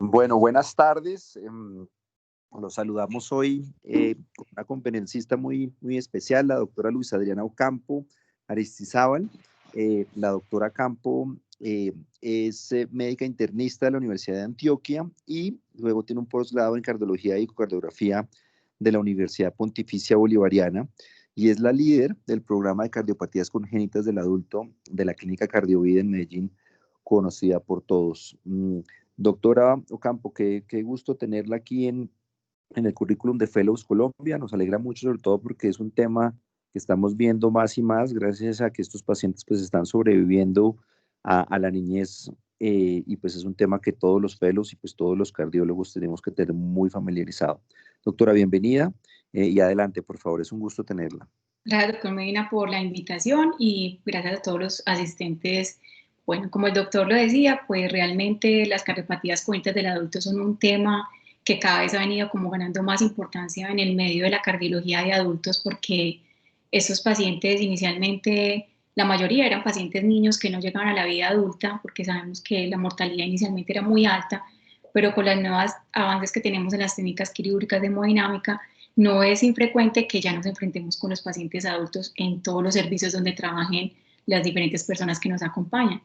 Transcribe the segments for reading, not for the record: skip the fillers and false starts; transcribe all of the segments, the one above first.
Bueno, buenas tardes. Los saludamos hoy con una conferencista muy especial, la doctora Luisa Adriana Ocampo Aristizábal. La doctora Campo es médica internista de la Universidad de Antioquia y luego tiene un posgrado en cardiología y ecocardiografía de la Universidad Pontificia Bolivariana y es la líder del programa de cardiopatías congénitas del adulto de la Clínica Cardiovida en Medellín, conocida por todos. Doctora Ocampo, qué gusto tenerla aquí en el currículum de Fellows Colombia. Nos alegra mucho, sobre todo porque es un tema que estamos viendo más y más gracias a que estos pacientes pues están sobreviviendo a la niñez y pues es un tema que todos los fellows y pues todos los cardiólogos tenemos que tener muy familiarizado. Doctora, bienvenida y adelante, por favor, es un gusto tenerla. Gracias, doctor Medina, por la invitación y gracias a todos los asistentes. Bueno, como el doctor lo decía, pues realmente las cardiopatías congénitas del adulto son un tema que cada vez ha venido como ganando más importancia en el medio de la cardiología de adultos porque estos pacientes inicialmente, la mayoría eran pacientes niños que no llegaban a la vida adulta porque sabemos que la mortalidad inicialmente era muy alta, pero con los nuevos avances que tenemos en las técnicas quirúrgicas de hemodinámica, no es infrecuente que ya nos enfrentemos con los pacientes adultos en todos los servicios donde trabajen las diferentes personas que nos acompañan.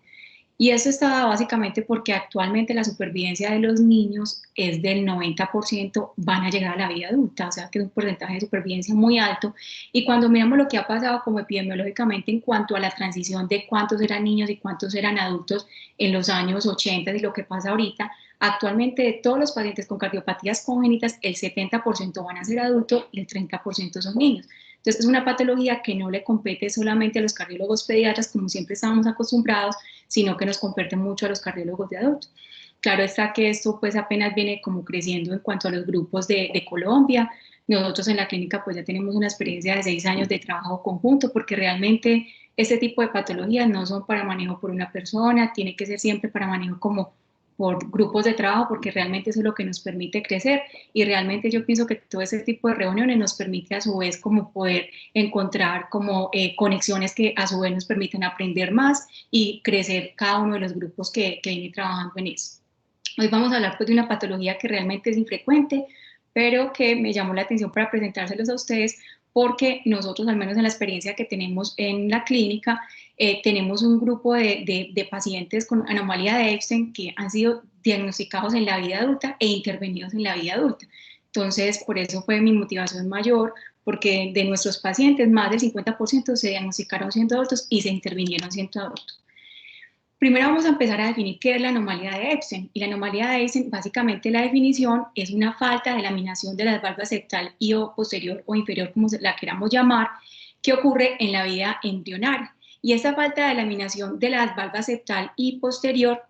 Y eso está básicamente porque actualmente la supervivencia de los niños es del 90%, van a llegar a la vida adulta, o sea que es un porcentaje de supervivencia muy alto. Y cuando miramos lo que ha pasado como epidemiológicamente en cuanto a la transición de cuántos eran niños y cuántos eran adultos en los años 80 y lo que pasa ahorita, actualmente de todos los pacientes con cardiopatías congénitas, el 70% van a ser adultos y el 30% son niños. Entonces es una patología que no le compete solamente a los cardiólogos pediatras como siempre estábamos acostumbrados, sino que nos compete mucho a los cardiólogos de adultos. Claro está que esto pues apenas viene como creciendo en cuanto a los grupos de Colombia. Nosotros en la clínica pues ya tenemos una experiencia de 6 años de trabajo conjunto porque realmente este tipo de patologías no son para manejo por una persona, tiene que ser siempre para manejo como por grupos de trabajo porque realmente eso es lo que nos permite crecer y realmente yo pienso que todo ese tipo de reuniones nos permite a su vez como poder encontrar como conexiones que a su vez nos permiten aprender más y crecer cada uno de los grupos que viene trabajando en eso. Hoy vamos a hablar pues de una patología que realmente es infrecuente, pero que me llamó la atención para presentárselos a ustedes porque nosotros, al menos en la experiencia que tenemos en la clínica, tenemos un grupo de pacientes con anomalía de Epstein que han sido diagnosticados en la vida adulta e intervenidos en la vida adulta. Entonces, por eso fue mi motivación mayor, porque de nuestros pacientes, más del 50% se diagnosticaron siendo adultos y se intervinieron siendo adultos. Primero vamos a empezar a definir qué es la anomalía de Epstein. Y la anomalía de Epstein, básicamente la definición es una falta de laminación de las válvulas septal y o posterior o inferior, como la queramos llamar, que ocurre en la vida embrionaria. Y esa falta de laminación de las válvulas septal y posterior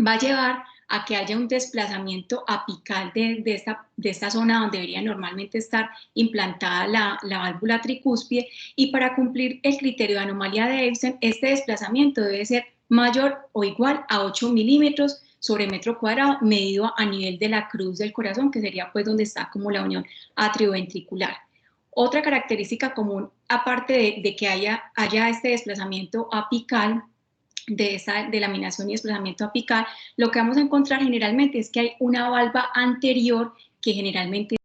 va a llevar a que haya un desplazamiento apical de esta zona donde debería normalmente estar implantada la válvula tricúspide, y para cumplir el criterio de anomalía de Epstein, este desplazamiento debe ser mayor o igual a 8 milímetros sobre metro cuadrado medido a nivel de la cruz del corazón, que sería pues donde está como la unión atrioventricular. Otra característica común, aparte de que haya este desplazamiento apical, de laminación y desplazamiento apical, lo que vamos a encontrar generalmente es que hay una valva anterior que generalmente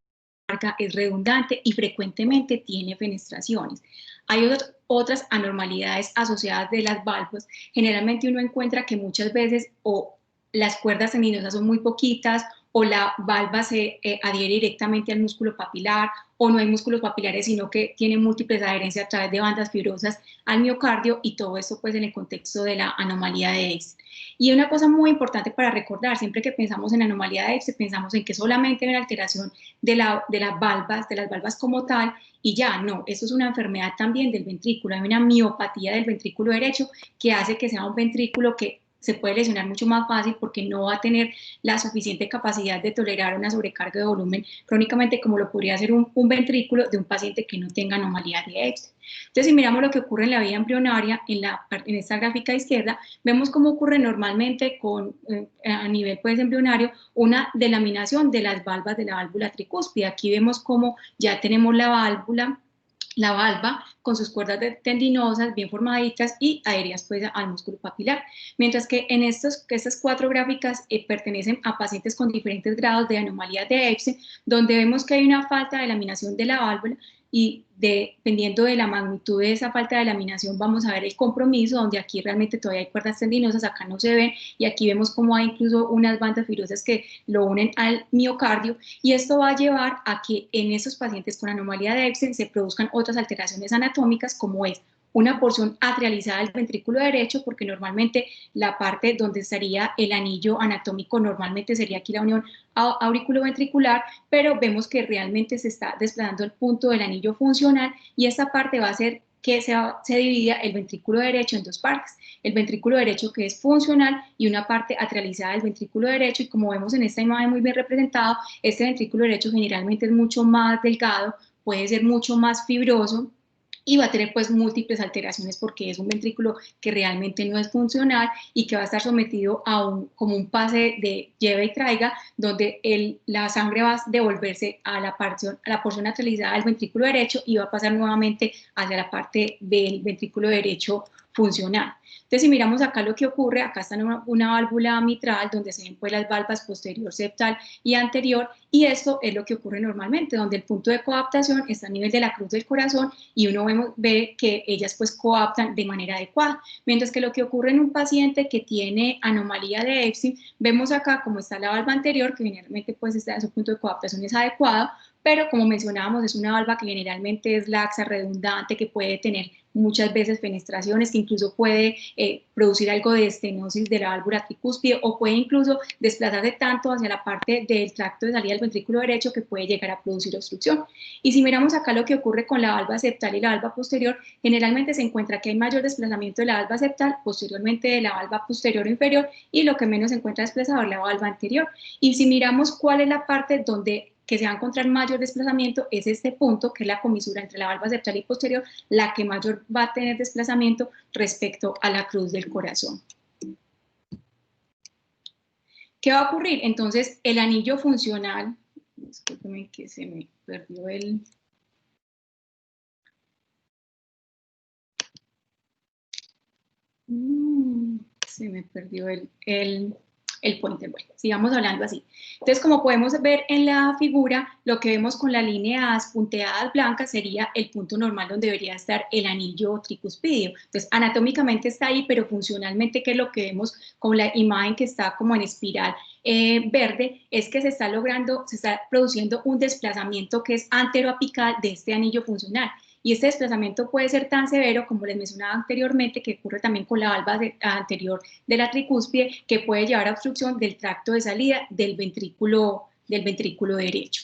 es redundante y frecuentemente tiene fenestraciones. Hay otras anormalidades asociadas de las valvas. Generalmente uno encuentra que muchas veces o las cuerdas tendinosas son muy poquitas o la valva se adhiere directamente al músculo papilar o no hay músculos papilares, sino que tiene múltiples adherencias a través de bandas fibrosas al miocardio, y todo esto pues en el contexto de la anomalía de Epstein. Y una cosa muy importante para recordar, siempre que pensamos en anomalía de Epstein, pensamos en que solamente hay una alteración de las valvas como tal, y ya, no, esto es una enfermedad también del ventrículo, hay una miopatía del ventrículo derecho que hace que sea un ventrículo que se puede lesionar mucho más fácil porque no va a tener la suficiente capacidad de tolerar una sobrecarga de volumen crónicamente como lo podría hacer un ventrículo de un paciente que no tenga anomalía de Epstein. Entonces, si miramos lo que ocurre en la vida embrionaria, en esta gráfica izquierda, vemos cómo ocurre normalmente a nivel pues, embrionario una delaminación de las valvas de la válvula tricúspide. Aquí vemos cómo ya tenemos la válvula la valva con sus cuerdas tendinosas bien formaditas y adheridas pues al músculo papilar. Mientras que en estas 4 gráficas pertenecen a pacientes con diferentes grados de anomalías de Epstein, donde vemos que hay una falta de laminación de la válvula y dependiendo de la magnitud de esa falta de laminación vamos a ver el compromiso, donde aquí realmente todavía hay cuerdas tendinosas, acá no se ven, y aquí vemos como hay incluso unas bandas fibrosas que lo unen al miocardio, y esto va a llevar a que en esos pacientes con anomalía de Epstein se produzcan otras alteraciones anatómicas, como es una porción atrializada del ventrículo derecho, porque normalmente la parte donde estaría el anillo anatómico normalmente sería aquí la unión auriculoventricular, pero vemos que realmente se está desplazando el punto del anillo funcional y esta parte va a hacer que se divida el ventrículo derecho en 2 partes, el ventrículo derecho que es funcional y una parte atrializada del ventrículo derecho, y como vemos en esta imagen muy bien representado, este ventrículo derecho generalmente es mucho más delgado, puede ser mucho más fibroso, y va a tener pues múltiples alteraciones porque es un ventrículo que realmente no es funcional y que va a estar sometido a como un pase de lleva y traiga, donde la sangre va a devolverse a la porción atrializada del ventrículo derecho y va a pasar nuevamente hacia la parte del ventrículo derecho funcional. Entonces, si miramos acá lo que ocurre, acá está una válvula mitral donde se ven pues las valvas posterior, septal y anterior, y esto es lo que ocurre normalmente, donde el punto de coaptación está a nivel de la cruz del corazón y uno ve que ellas pues coaptan de manera adecuada, mientras que lo que ocurre en un paciente que tiene anomalía de Epstein, vemos acá como está la valva anterior, que generalmente pues está, su punto de coaptación es adecuado, pero como mencionábamos es una valva que generalmente es laxa, redundante, que puede tener muchas veces fenestraciones, que incluso puede producir algo de estenosis de la válvula tricúspide o puede incluso desplazarse tanto hacia la parte del tracto de salida del ventrículo derecho que puede llegar a producir obstrucción. Y si miramos acá lo que ocurre con la valva septal y la valva posterior, generalmente se encuentra que hay mayor desplazamiento de la valva septal, posteriormente de la valva posterior o inferior, y lo que menos se encuentra desplazado es la valva anterior. Y si miramos cuál es la parte donde que se va a encontrar mayor desplazamiento, es este punto, que es la comisura entre la valva septal y posterior, la que mayor va a tener desplazamiento respecto a la cruz del corazón. ¿Qué va a ocurrir? Entonces, el anillo funcional, discúlpeme que se me perdió se me perdió el pointer. Bueno, sigamos hablando así. Entonces, como podemos ver en la figura, lo que vemos con las líneas punteadas blancas sería el punto normal donde debería estar el anillo tricuspidio. Entonces, anatómicamente está ahí, pero funcionalmente, ¿qué es lo que vemos con la imagen que está como en espiral verde? Es que se está produciendo un desplazamiento que es anteroapical de este anillo funcional. Y este desplazamiento puede ser tan severo, como les mencionaba anteriormente, que ocurre también con la valva anterior de la tricúspide, que puede llevar a obstrucción del tracto de salida del ventrículo derecho.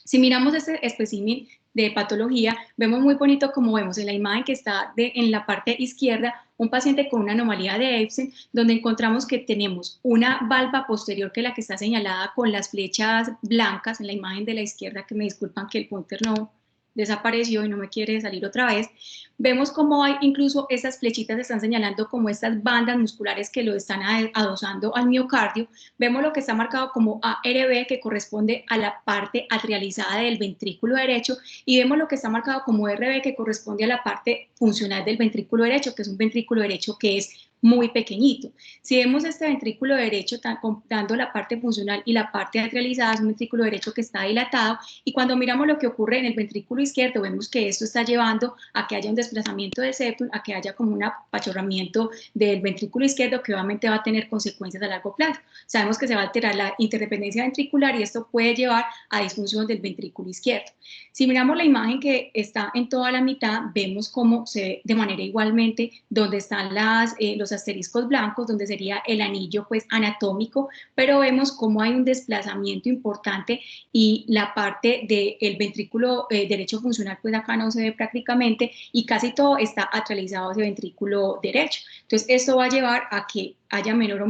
Si miramos este espécimen de patología, vemos muy bonito, como vemos en la imagen que está en la parte izquierda, un paciente con una anomalía de Epstein, donde encontramos que tenemos una valva posterior, que es la que está señalada con las flechas blancas en la imagen de la izquierda, que me disculpan que el pointer no desapareció y no me quiere salir otra vez. Vemos cómo hay incluso estas flechitas están señalando como estas bandas musculares que lo están adosando al miocardio. Vemos lo que está marcado como ARB, que corresponde a la parte atrializada del ventrículo derecho, y vemos lo que está marcado como RB, que corresponde a la parte funcional del ventrículo derecho, que es un ventrículo derecho que es muy pequeñito. Si vemos este ventrículo derecho dando la parte funcional y la parte atrializada, es un ventrículo derecho que está dilatado, y cuando miramos lo que ocurre en el ventrículo izquierdo, vemos que esto está llevando a que haya un desplazamiento del septum, a que haya como un apachurramiento del ventrículo izquierdo, que obviamente va a tener consecuencias a largo plazo. Sabemos que se va a alterar la interdependencia ventricular y esto puede llevar a disfunción del ventrículo izquierdo. Si miramos la imagen que está en toda la mitad, vemos cómo se ve de manera igualmente donde están los asteriscos blancos, donde sería el anillo pues anatómico, pero vemos cómo hay un desplazamiento importante y la parte del ventrículo derecho funcional pues acá no se ve prácticamente y casi todo está atrializado hacia el ventrículo derecho. Entonces esto va a llevar a que haya mayor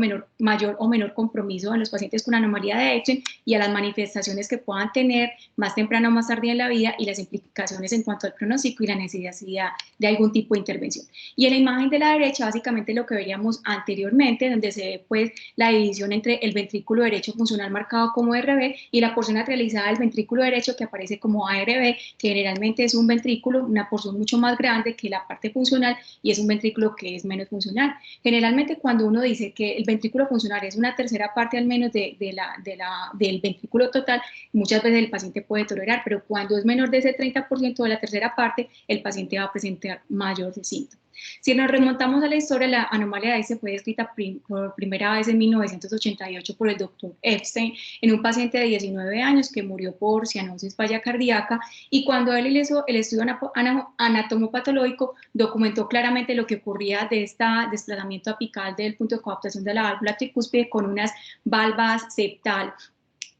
o menor compromiso en los pacientes con anomalía de Epstein y a las manifestaciones que puedan tener más temprano o más tardía en la vida y las implicaciones en cuanto al pronóstico y la necesidad de algún tipo de intervención. Y en la imagen de la derecha, básicamente lo que veíamos anteriormente, donde se ve pues la división entre el ventrículo derecho funcional marcado como RB y la porción atrializada del ventrículo derecho que aparece como ARB, que generalmente es un ventrículo, una porción mucho más grande que la parte funcional y es un ventrículo que es menos funcional. Generalmente cuando uno dice que el ventrículo funcional es una tercera parte al menos del ventrículo total, muchas veces el paciente puede tolerar, pero cuando es menor de ese 30% de la tercera parte, el paciente va a presentar mayor síntomas. Si nos remontamos a la historia, la anomalía de Epstein fue descrita por primera vez en 1988 por el doctor Epstein en un paciente de 19 años que murió por cianosis falla cardíaca, y cuando él hizo el estudio anatomopatológico documentó claramente lo que ocurría de este desplazamiento apical del punto de coaptación de la válvula tricúspide con unas valvas septal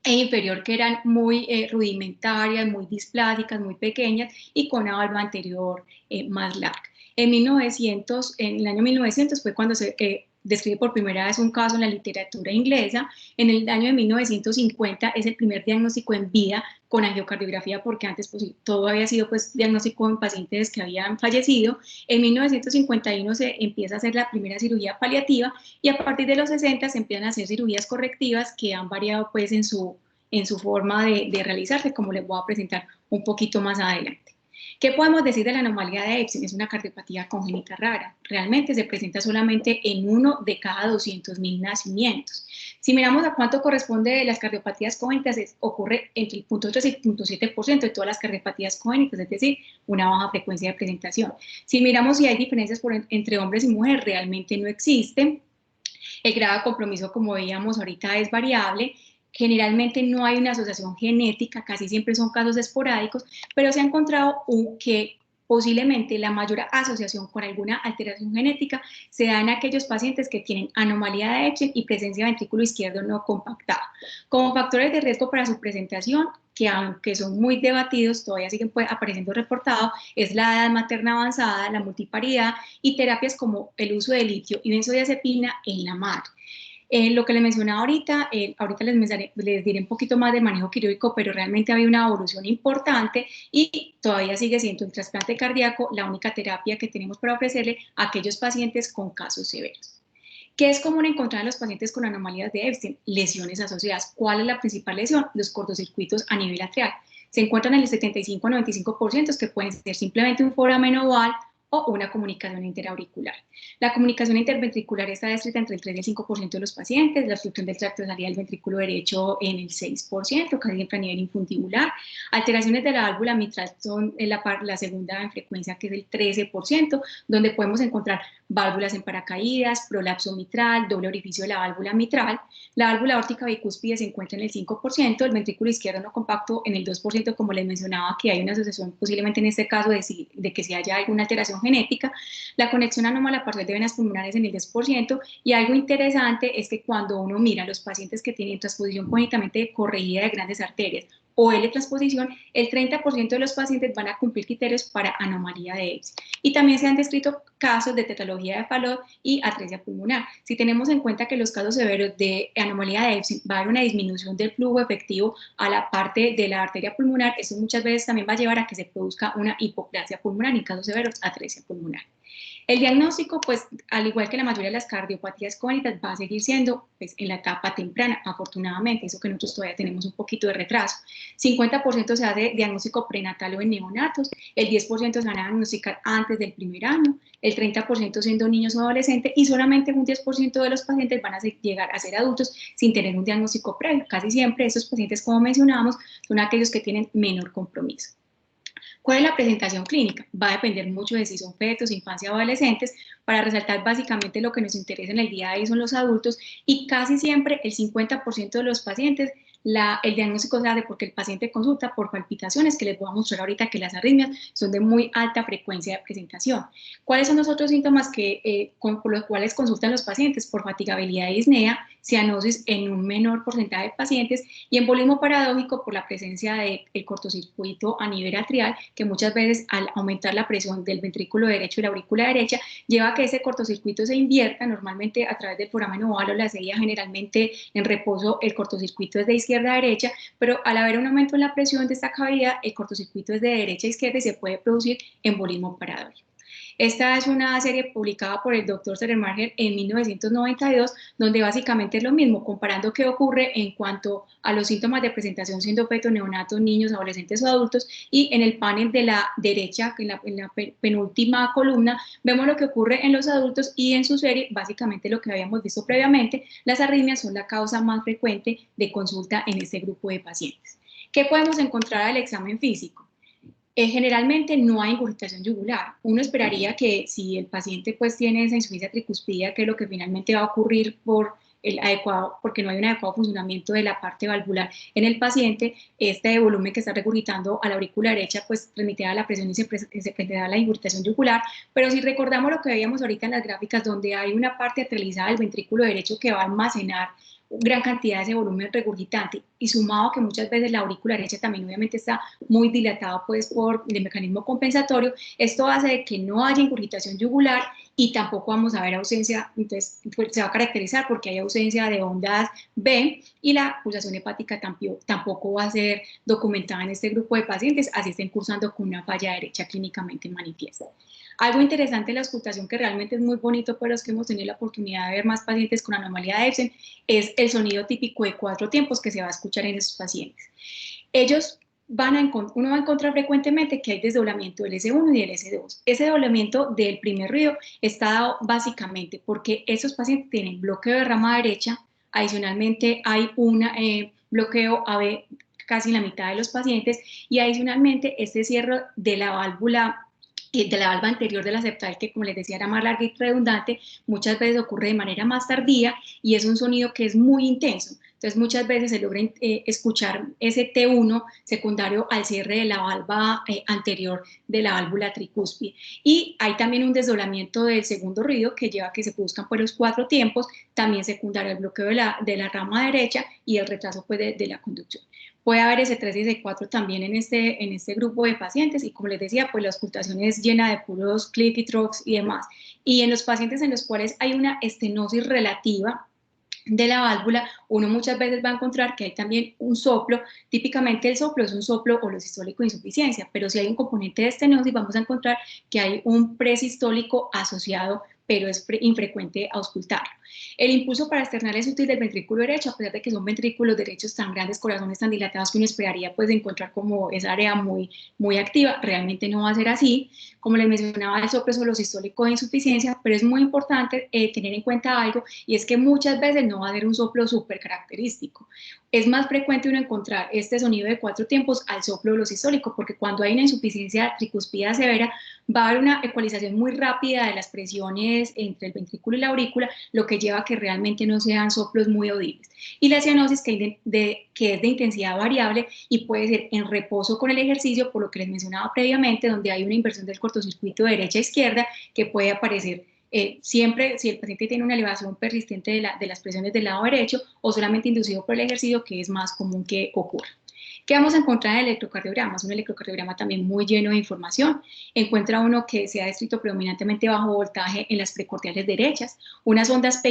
e inferior que eran muy rudimentarias, muy displásicas, muy pequeñas y con una valva anterior más larga. En el año 1900 fue cuando se describe por primera vez un caso en la literatura inglesa. En el año de 1950 es el primer diagnóstico en vida con angiocardiografía, porque antes pues, todo había sido pues, diagnóstico en pacientes que habían fallecido. En 1951 se empieza a hacer la primera cirugía paliativa y a partir de los 60 se empiezan a hacer cirugías correctivas que han variado pues, en su forma de realizarse, como les voy a presentar un poquito más adelante. ¿Qué podemos decir de la anomalía de Epstein? Es una cardiopatía congénita rara. Realmente se presenta solamente en 1 de cada 200.000 nacimientos. Si miramos a cuánto corresponde las cardiopatías congénitas, ocurre entre el 0.3 y el 0.7% de todas las cardiopatías congénitas, es decir, una baja frecuencia de presentación. Si miramos si hay diferencias entre hombres y mujeres, realmente no existen. El grado de compromiso, como veíamos ahorita, es variable. Generalmente no hay una asociación genética, casi siempre son casos esporádicos, pero se ha encontrado que posiblemente la mayor asociación con alguna alteración genética se da en aquellos pacientes que tienen anomalía de Epstein y presencia de ventrículo izquierdo no compactado. Como factores de riesgo para su presentación, que aunque son muy debatidos, todavía siguen apareciendo reportados, es la edad materna avanzada, la multiparidad y terapias como el uso de litio y benzodiazepina en la madre. Lo que les mencionaba ahorita, ahorita les diré un poquito más de manejo quirúrgico, pero realmente había una evolución importante y todavía sigue siendo un trasplante cardíaco la única terapia que tenemos para ofrecerle a aquellos pacientes con casos severos. ¿Qué es común encontrar en los pacientes con anomalías de Epstein? Lesiones asociadas. ¿Cuál es la principal lesión? Los cortocircuitos a nivel atrial. Se encuentran en el 75 a 95%, que pueden ser simplemente un foramen oval o una comunicación interauricular. La comunicación interventricular está descrita entre el 3 y el 5% de los pacientes, la obstrucción del tracto de salida del ventrículo derecho en el 6%, casi siempre a nivel infundibular. Alteraciones de la válvula mitral son la segunda en frecuencia, que es el 13%, donde podemos encontrar válvulas en paracaídas, prolapso mitral, doble orificio de la válvula mitral. La válvula aórtica bicúspide se encuentra en el 5%, el ventrículo izquierdo no compacto en el 2%, como les mencionaba, que hay una asociación posiblemente en este caso de que si haya alguna alteración genética. La conexión anómala parcial de venas pulmonares en el 10%, y algo interesante es que cuando uno mira a los pacientes que tienen transposición congénitamente corregida de grandes arterias o L-transposición, el 30% de los pacientes van a cumplir criterios para anomalía de Epstein. Y también se han descrito casos de tetralogía de Fallot y atresia pulmonar. Si tenemos en cuenta que los casos severos de anomalía de Epstein va a haber una disminución del flujo efectivo a la parte de la arteria pulmonar, eso muchas veces también va a llevar a que se produzca una hipoplasia pulmonar, en casos severos atresia pulmonar. El diagnóstico, pues, al igual que la mayoría de las cardiopatías congénitas, va a seguir siendo pues, en la etapa temprana, afortunadamente, eso que nosotros todavía tenemos un poquito de retraso. 50% se hace diagnóstico prenatal o en neonatos, el 10% se van a diagnosticar antes del primer año, el 30% siendo niños o adolescentes, y solamente un 10% de los pacientes van a llegar a ser adultos sin tener un diagnóstico previo. Casi siempre esos pacientes, como mencionábamos, son aquellos que tienen menor compromiso. ¿Cuál es la presentación clínica? Va a depender mucho de si son fetos, infancia o adolescentes. Para resaltar básicamente lo que nos interesa en el día de hoy son los adultos, y casi siempre el 50% de los pacientes el diagnóstico se hace porque el paciente consulta por palpitaciones, que les voy a mostrar ahorita que las arritmias son de muy alta frecuencia de presentación. ¿Cuáles son los otros síntomas por los cuales consultan los pacientes? Por fatigabilidad y disnea, cianosis en un menor porcentaje de pacientes y embolismo paradójico por la presencia del cortocircuito a nivel atrial, que muchas veces al aumentar la presión del ventrículo derecho y la aurícula derecha lleva a que ese cortocircuito se invierta normalmente a través del foramen ovalo, la sería generalmente en reposo, el cortocircuito es de izquierda a derecha, pero al haber un aumento en la presión de esta cavidad, el cortocircuito es de derecha a izquierda y se puede producir embolismo paradójico. Esta es una serie publicada por el doctor Serermacher en 1992, donde básicamente es lo mismo, comparando qué ocurre en cuanto a los síntomas de presentación siendo fetos, neonatos, niños, adolescentes o adultos, y en el panel de la derecha, en la penúltima columna, vemos lo que ocurre en los adultos y en su serie, básicamente lo que habíamos visto previamente, las arritmias son la causa más frecuente de consulta en este grupo de pacientes. ¿Qué podemos encontrar al examen físico? Generalmente no hay ingurgitación yugular. Uno esperaría que si el paciente pues tiene esa insuficiencia tricuspidea, que es lo que finalmente va a ocurrir porque no hay un adecuado funcionamiento de la parte valvular en el paciente, este volumen que está regurgitando a la aurícula derecha pues transmitirá la presión y se presentará la ingurgitación yugular. Pero si recordamos lo que veíamos ahorita en las gráficas, donde hay una parte atrializada del ventrículo derecho que va a almacenar gran cantidad de ese volumen regurgitante, y sumado a que muchas veces la aurícula derecha también obviamente está muy dilatada pues por el mecanismo compensatorio, esto hace de que no haya ingurgitación yugular y tampoco vamos a ver ausencia, entonces pues, se va a caracterizar porque hay ausencia de ondas B y la pulsación hepática tampoco va a ser documentada en este grupo de pacientes, así estén cursando con una falla derecha clínicamente manifiesta. Algo interesante de la auscultación que realmente es muy bonito para los que hemos tenido la oportunidad de ver más pacientes con anomalía de Ebsen es el sonido típico de 4 tiempos que se va a escuchar en esos pacientes. Uno va a encontrar frecuentemente que hay desdoblamiento del S1 y del S2. Ese desdoblamiento del primer ruido está dado básicamente porque esos pacientes tienen bloqueo de rama derecha, adicionalmente hay un bloqueo AB casi en la mitad de los pacientes y adicionalmente este cierre de la válvula anterior de la septal, que como les decía era más larga y redundante, muchas veces ocurre de manera más tardía y es un sonido que es muy intenso. Entonces muchas veces se logra escuchar ese T1 secundario al cierre de la valva anterior de la válvula tricúspide. Y hay también un desdoblamiento del segundo ruido que lleva a que se produzcan pues, los 4 tiempos, también secundario al bloqueo de la rama derecha y el retraso pues, de la conducción. Puede haber S3 y S4 también en este grupo de pacientes y como les decía, pues la auscultación es llena de puros click y trocs y demás. Y en los pacientes en los cuales hay una estenosis relativa de la válvula, uno muchas veces va a encontrar que hay también un soplo, típicamente el soplo es un soplo holosistólico de insuficiencia, pero si hay un componente de estenosis vamos a encontrar que hay un presistólico asociado, pero es infrecuente auscultarlo. El impulso paraesternal es útil del ventrículo derecho, a pesar de que son ventrículos derechos tan grandes, corazones tan dilatados que uno esperaría pues encontrar como esa área muy, muy activa, realmente no va a ser así. Como les mencionaba, el soplo es holosistólico de insuficiencia, pero es muy importante tener en cuenta algo, y es que muchas veces no va a haber un soplo súper característico. Es más frecuente uno encontrar este sonido de 4 tiempos al soplo holosistólico, porque cuando hay una insuficiencia tricuspidea severa, va a haber una ecualización muy rápida de las presiones entre el ventrículo y la aurícula, lo que lleva a que realmente no sean soplos muy audibles. Y la cianosis, que es de intensidad variable y puede ser en reposo con el ejercicio, por lo que les mencionaba previamente, donde hay una inversión del cortocircuito de derecha a izquierda que puede aparecer siempre si el paciente tiene una elevación persistente de las presiones del lado derecho o solamente inducido por el ejercicio, que es más común que ocurra. ¿Qué vamos a encontrar en el electrocardiograma? Es un electrocardiograma también muy lleno de información. Encuentra uno que se ha descrito predominantemente bajo voltaje en las precordiales derechas, unas ondas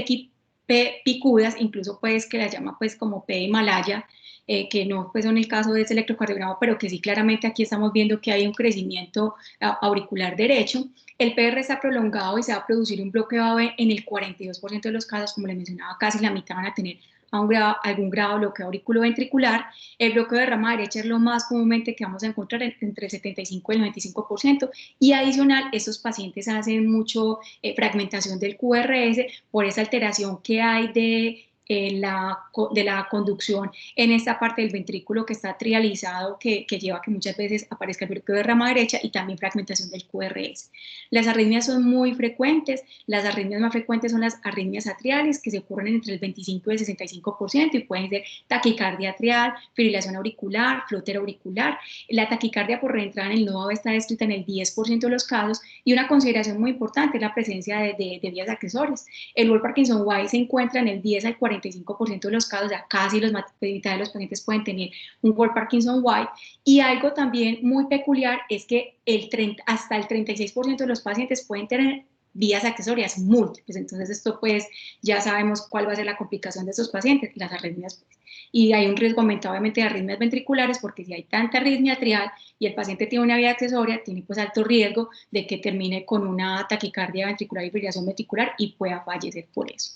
picudas, incluso pues que las llama pues como P de Himalaya, que no pues son el caso de este electrocardiograma, pero que sí claramente aquí estamos viendo que hay un crecimiento auricular derecho. El PR está prolongado y se va a producir un bloqueo AB en el 42% de los casos, como les mencionaba, casi la mitad van a tener algún grado de bloqueo auriculoventricular. El bloqueo de rama derecha es lo más comúnmente que vamos a encontrar entre el 75 y el 95%, y adicional, estos pacientes hacen mucho fragmentación del QRS por esa alteración que hay de la conducción en esta parte del ventrículo que está trializado, que lleva a que muchas veces aparezca el bloqueo de rama derecha y también fragmentación del QRS. Las arritmias son muy frecuentes, las arritmias más frecuentes son las arritmias atriales, que se ocurren entre el 25 y el 65% y pueden ser taquicardia atrial, fibrilación auricular, flúter auricular. La taquicardia por reentrada en el nodo está descrita en el 10% de los casos, y una consideración muy importante es la presencia de vías accesorias. El Wolff-Parkinson-White se encuentra en el 10 al 40% 45% de los casos, ya casi la mitad de los pacientes pueden tener un Wolff Parkinson White. Y algo también muy peculiar es que hasta el 36% de los pacientes pueden tener vías accesorias múltiples. Entonces esto pues ya sabemos cuál va a ser la complicación de estos pacientes, las arritmias pues. Y hay un riesgo aumentado obviamente de arritmias ventriculares, porque si hay tanta arritmia atrial y el paciente tiene una vía accesoria, tiene pues alto riesgo de que termine con una taquicardia ventricular y fibrilación ventricular y pueda fallecer por eso.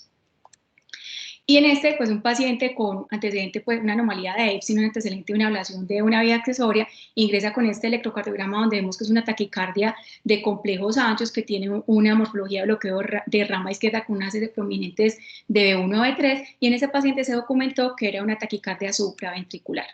Y en este, pues un paciente con antecedente, pues una anomalía de Epstein, un antecedente de una ablación de una vía accesoria, ingresa con este electrocardiograma donde vemos que es una taquicardia de complejos anchos que tiene una morfología de bloqueo de rama izquierda con unas heces prominentes de B1 o B3, y en ese paciente se documentó que era una taquicardia supraventricular.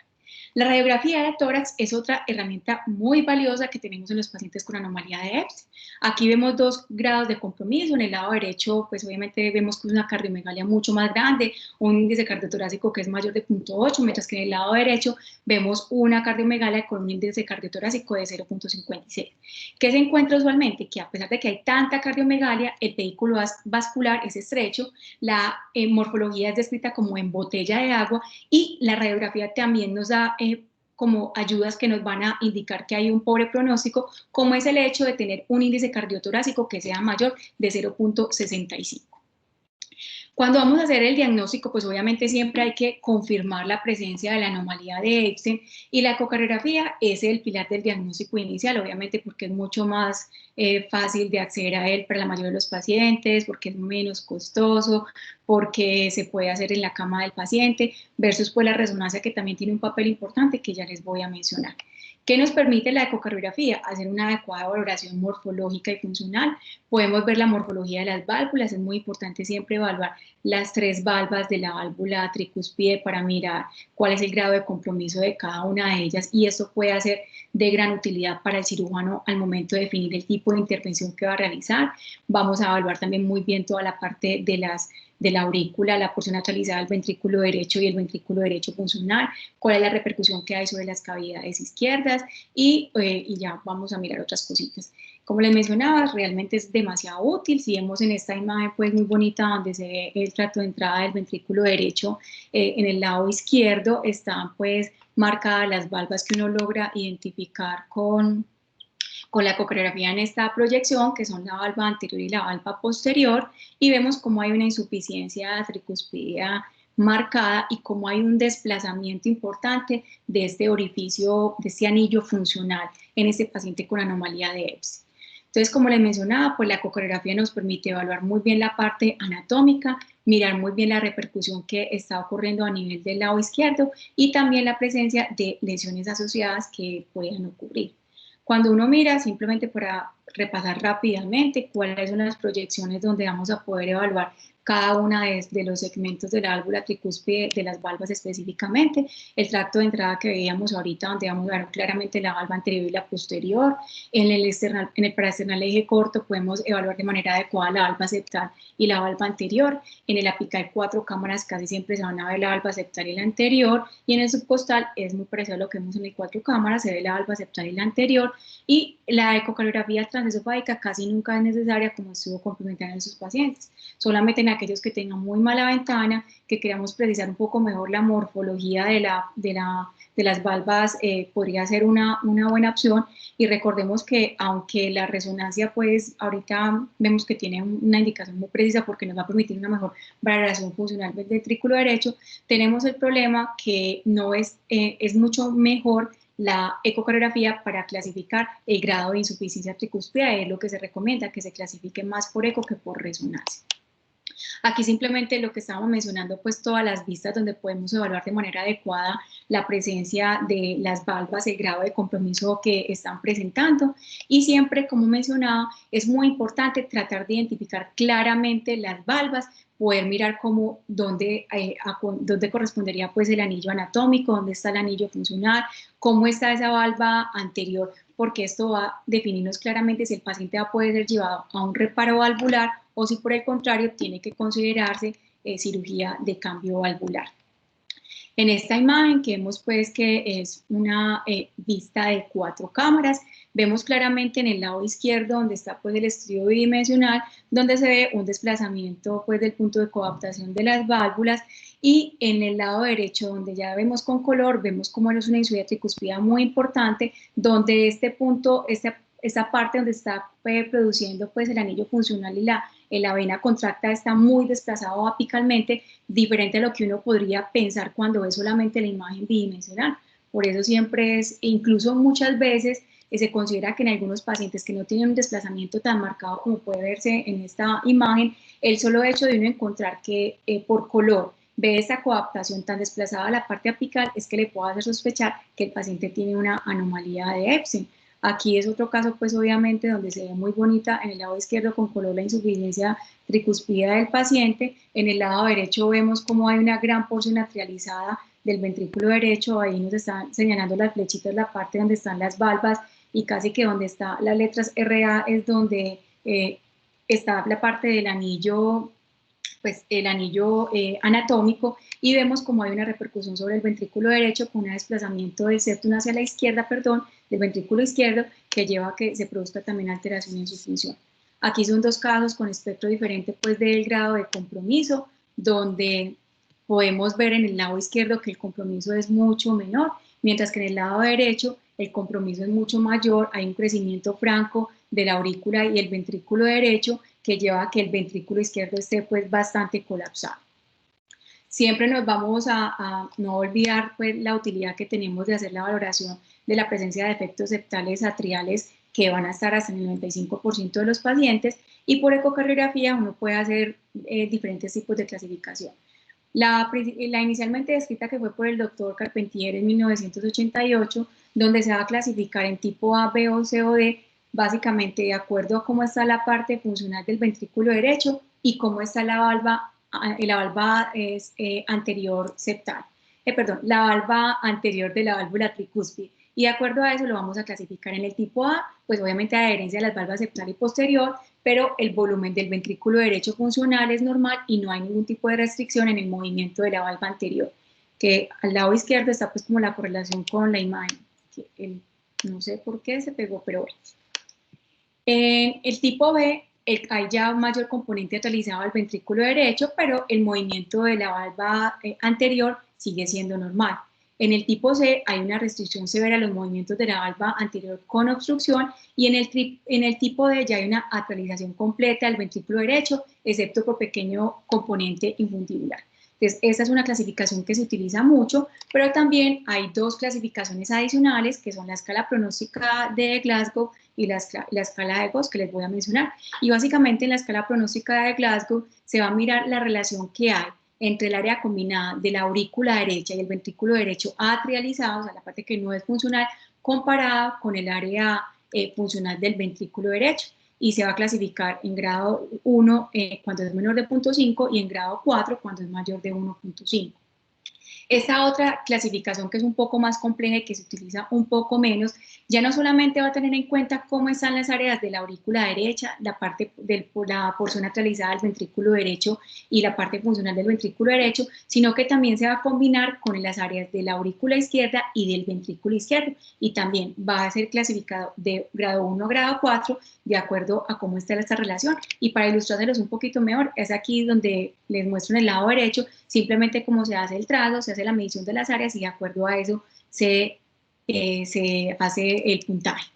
La radiografía de tórax es otra herramienta muy valiosa que tenemos en los pacientes con anomalía de Epstein. Aquí vemos 2 grados de compromiso. En el lado derecho, pues obviamente vemos que es una cardiomegalia mucho más grande, un índice cardiotorácico que es mayor de 0.8, mientras que en el lado derecho vemos una cardiomegalia con un índice cardiotorácico de 0.56. ¿Qué se encuentra usualmente? Que a pesar de que hay tanta cardiomegalia, el vehículo vascular es estrecho, la morfología es descrita como en botella de agua, y la radiografía también nos da como ayudas que nos van a indicar que hay un pobre pronóstico, como es el hecho de tener un índice cardiotorácico que sea mayor de 0.65. Cuando vamos a hacer el diagnóstico, pues obviamente siempre hay que confirmar la presencia de la anomalía de Epstein, y la ecocardiografía es el pilar del diagnóstico inicial, obviamente porque es mucho más fácil de acceder a él para la mayoría de los pacientes, porque es menos costoso, porque se puede hacer en la cama del paciente, versus pues la resonancia, que también tiene un papel importante que ya les voy a mencionar. ¿Qué nos permite la ecocardiografía? Hacer una adecuada valoración morfológica y funcional. Podemos ver la morfología de las válvulas, es muy importante siempre evaluar las 3 valvas de la válvula tricúspide para mirar cuál es el grado de compromiso de cada una de ellas, y esto puede ser de gran utilidad para el cirujano al momento de definir el tipo de intervención que va a realizar. Vamos a evaluar también muy bien toda la parte de la aurícula, la porción atralizada del ventrículo derecho y el ventrículo derecho funcional, cuál es la repercusión que hay sobre las cavidades izquierdas, y ya vamos a mirar otras cositas. Como les mencionaba, realmente es demasiado útil. Si vemos en esta imagen pues muy bonita donde se ve el trato de entrada del ventrículo derecho, en el lado izquierdo están pues marcadas las valvas que uno logra identificar con la ecocardiografía en esta proyección, que son la valva anterior y la valva posterior, y vemos cómo hay una insuficiencia tricuspidia marcada y cómo hay un desplazamiento importante de este orificio, de este anillo funcional en este paciente con anomalía de Epstein. Entonces, como les mencionaba, pues la ecocardiografía nos permite evaluar muy bien la parte anatómica, mirar muy bien la repercusión que está ocurriendo a nivel del lado izquierdo, y también la presencia de lesiones asociadas que puedan ocurrir. Cuando uno mira, simplemente para repasar rápidamente cuáles son las proyecciones donde vamos a poder evaluar cada una de los segmentos de la válvula tricúspide, de las valvas específicamente, el tracto de entrada que veíamos ahorita, donde vamos a ver claramente la valva anterior y la posterior. En el paraesternal eje corto podemos evaluar de manera adecuada la valva septal y la valva anterior. En el apical 4 cámaras casi siempre se van a ver la valva septal y la anterior, y en el subcostal es muy parecido a lo que vemos en el 4 cámaras, se ve la valva septal y la anterior, y la ecocardiografía transesofágica casi nunca es necesaria como estudio complementario en sus pacientes, solamente en aquellos que tengan muy mala ventana, que queramos precisar un poco mejor la morfología de las valvas, podría ser una buena opción. Y recordemos que aunque la resonancia pues ahorita vemos que tiene una indicación muy precisa porque nos va a permitir una mejor valoración funcional del ventrículo derecho, tenemos el problema que no es mucho mejor la ecocardiografía para clasificar el grado de insuficiencia tricúspida. Es lo que se recomienda, que se clasifique más por eco que por resonancia. Aquí simplemente lo que estábamos mencionando, pues todas las vistas donde podemos evaluar de manera adecuada la presencia de las valvas, el grado de compromiso que están presentando, y siempre, como mencionaba, es muy importante tratar de identificar claramente las valvas, poder mirar dónde correspondería pues el anillo anatómico, dónde está el anillo funcional, cómo está esa valva anterior, porque esto va a definirnos claramente si el paciente va a poder ser llevado a un reparo valvular o si por el contrario tiene que considerarse cirugía de cambio valvular. En esta imagen que vemos pues que es una vista de 4 cámaras, vemos claramente en el lado izquierdo donde está pues el estudio bidimensional, donde se ve un desplazamiento pues del punto de coaptación de las válvulas, y en el lado derecho donde ya vemos con color, vemos como es una insuficiencia tricúspida muy importante, donde este punto, esta parte donde está produciendo pues el anillo funcional y la vena contracta está muy desplazado apicalmente, diferente a lo que uno podría pensar cuando ve solamente la imagen bidimensional. Por eso siempre es, incluso muchas veces, se considera que en algunos pacientes que no tienen un desplazamiento tan marcado como puede verse en esta imagen, el solo hecho de uno encontrar que por color ve esta coaptación tan desplazada a la parte apical es que le puede hacer sospechar que el paciente tiene una anomalía de Epstein. Aquí es otro caso, pues obviamente, donde se ve muy bonita en el lado izquierdo con color la insuficiencia tricúspida del paciente. En el lado derecho vemos como hay una gran porción atrializada del ventrículo derecho. Ahí nos están señalando las flechitas, la parte donde están las valvas, y casi que donde está las letras RA es donde está la parte del anillo, pues el anillo anatómico, y vemos como hay una repercusión sobre el ventrículo derecho con un desplazamiento del septum hacia la izquierda, perdón, del ventrículo izquierdo, que lleva a que se produzca también alteración en su función. Aquí son 2 casos con espectro diferente pues del grado de compromiso, donde podemos ver en el lado izquierdo que el compromiso es mucho menor, mientras que en el lado derecho el compromiso es mucho mayor, hay un crecimiento franco de la aurícula y el ventrículo derecho que lleva a que el ventrículo izquierdo esté pues bastante colapsado. Siempre nos vamos a no olvidar pues la utilidad que tenemos de hacer la valoración de la presencia de efectos septales atriales, que van a estar hasta en el 95% de los pacientes, y por ecocardiografía uno puede hacer diferentes tipos de clasificación. La inicialmente descrita, que fue por el doctor Carpentier en 1988, donde se va a clasificar en tipo A, B o C o D, básicamente de acuerdo a cómo está la parte funcional del ventrículo derecho y cómo está la valva anterior septal, perdón, la valva anterior de la válvula tricúspide. Y de acuerdo a eso lo vamos a clasificar en el tipo A, pues obviamente adherencia a las valvas septal y posterior, pero el volumen del ventrículo derecho funcional es normal y no hay ningún tipo de restricción en el movimiento de la valva anterior, que al lado izquierdo está pues como la correlación con la imagen. No sé por qué se pegó, pero bueno. En el tipo B hay ya un mayor componente atrializado al ventrículo derecho, pero el movimiento de la valva anterior sigue siendo normal. En el tipo C hay una restricción severa a los movimientos de la valva anterior con obstrucción, y en el tipo D ya hay una atrialización completa del ventrículo derecho, excepto por pequeño componente infundibular. Entonces, esta es una clasificación que se utiliza mucho, pero también hay 2 clasificaciones adicionales, que son la escala pronóstica de Glasgow y la escala de Gauss, que les voy a mencionar. Y básicamente en la escala pronóstica de Glasgow se va a mirar la relación que hay entre el área combinada de la aurícula derecha y el ventrículo derecho atrializado, o sea, la parte que no es funcional, comparada con el área funcional del ventrículo derecho. Y se va a clasificar en grado 1 cuando es menor de 0.5 y en grado 4 cuando es mayor de 1.5. Esta otra clasificación, que es un poco más compleja y que se utiliza un poco menos, ya no solamente va a tener en cuenta cómo están las áreas de la aurícula derecha, la parte de la porción atrializada del ventrículo derecho y la parte funcional del ventrículo derecho, sino que también se va a combinar con las áreas de la aurícula izquierda y del ventrículo izquierdo, y también va a ser clasificado de grado 1 a grado 4 de acuerdo a cómo está esta relación. Y para ilustrárselos un poquito mejor, es aquí donde les muestro en el lado derecho simplemente cómo se hace el trazo, se hace la medición de las áreas y de acuerdo a eso se hace el puntaje.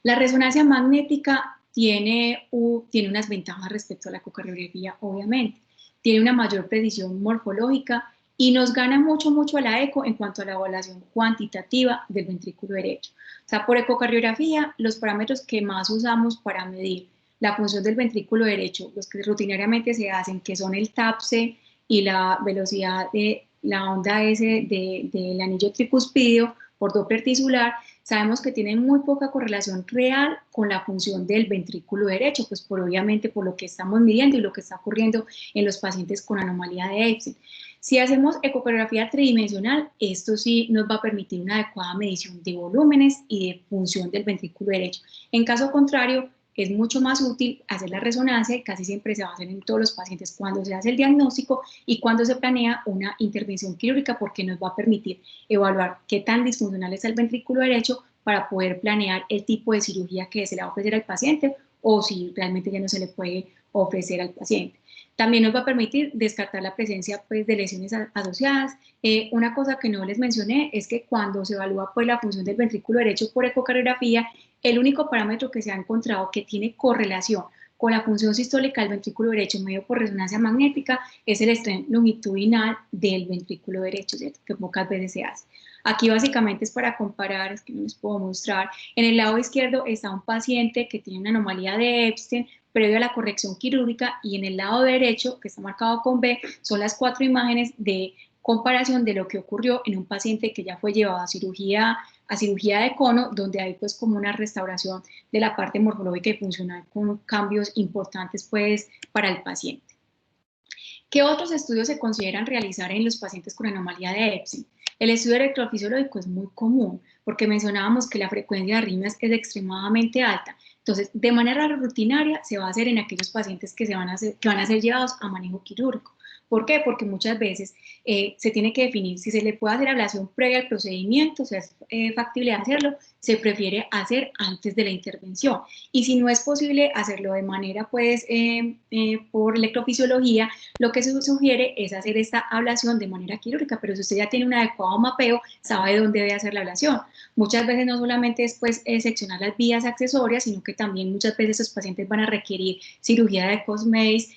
La resonancia magnética tiene unas ventajas respecto a la ecocardiografía, obviamente. Tiene una mayor precisión morfológica y nos gana mucho a la eco en cuanto a la evaluación cuantitativa del ventrículo derecho. O sea, por ecocardiografía, los parámetros que más usamos para medir la función del ventrículo derecho, los que rutinariamente se hacen, que son el TAPSE y la velocidad de la onda S del anillo tricúspido por Doppler tisular, sabemos que tienen muy poca correlación real con la función del ventrículo derecho, pues obviamente por lo que estamos midiendo y lo que está ocurriendo en los pacientes con anomalía de Epstein. Si hacemos ecocardiografía tridimensional, esto sí nos va a permitir una adecuada medición de volúmenes y de función del ventrículo derecho. En caso contrario, es mucho más útil hacer la resonancia, y casi siempre se va a hacer en todos los pacientes cuando se hace el diagnóstico y cuando se planea una intervención quirúrgica, porque nos va a permitir evaluar qué tan disfuncional es el ventrículo derecho para poder planear el tipo de cirugía que se le va a ofrecer al paciente o si realmente ya no se le puede ofrecer al paciente. También nos va a permitir descartar la presencia pues, de lesiones asociadas. Una cosa que no les mencioné es que cuando se evalúa pues, la función del ventrículo derecho por ecocardiografía, el único parámetro que se ha encontrado que tiene correlación con la función sistólica del ventrículo derecho medido por resonancia magnética es el estrés longitudinal del ventrículo derecho, ¿cierto? Que pocas veces se hace. Aquí básicamente es para comparar, es que no les puedo mostrar. En el lado izquierdo está un paciente que tiene una anomalía de Epstein previo a la corrección quirúrgica, y en el lado derecho, que está marcado con B, son las 4 imágenes de comparación de lo que ocurrió en un paciente que ya fue llevado a cirugía de cono, donde hay pues como una restauración de la parte morfológica y funcional con cambios importantes pues para el paciente. ¿Qué otros estudios se consideran realizar en los pacientes con anomalía de Epstein? El estudio electrofisiológico es muy común porque mencionábamos que la frecuencia de arritmias es extremadamente alta. Entonces, de manera rutinaria se va a hacer en aquellos pacientes que van a ser llevados a manejo quirúrgico. ¿Por qué? Porque muchas veces se tiene que definir si se le puede hacer ablación previa al procedimiento, o sea, es factible hacerlo, se prefiere hacer antes de la intervención. Y si no es posible hacerlo de manera, pues, por electrofisiología, lo que se sugiere es hacer esta ablación de manera quirúrgica, pero si usted ya tiene un adecuado mapeo, sabe dónde debe hacer la ablación. Muchas veces no solamente es pues, seccionar las vías accesorias, sino que también muchas veces los pacientes van a requerir cirugía de Cosmeis,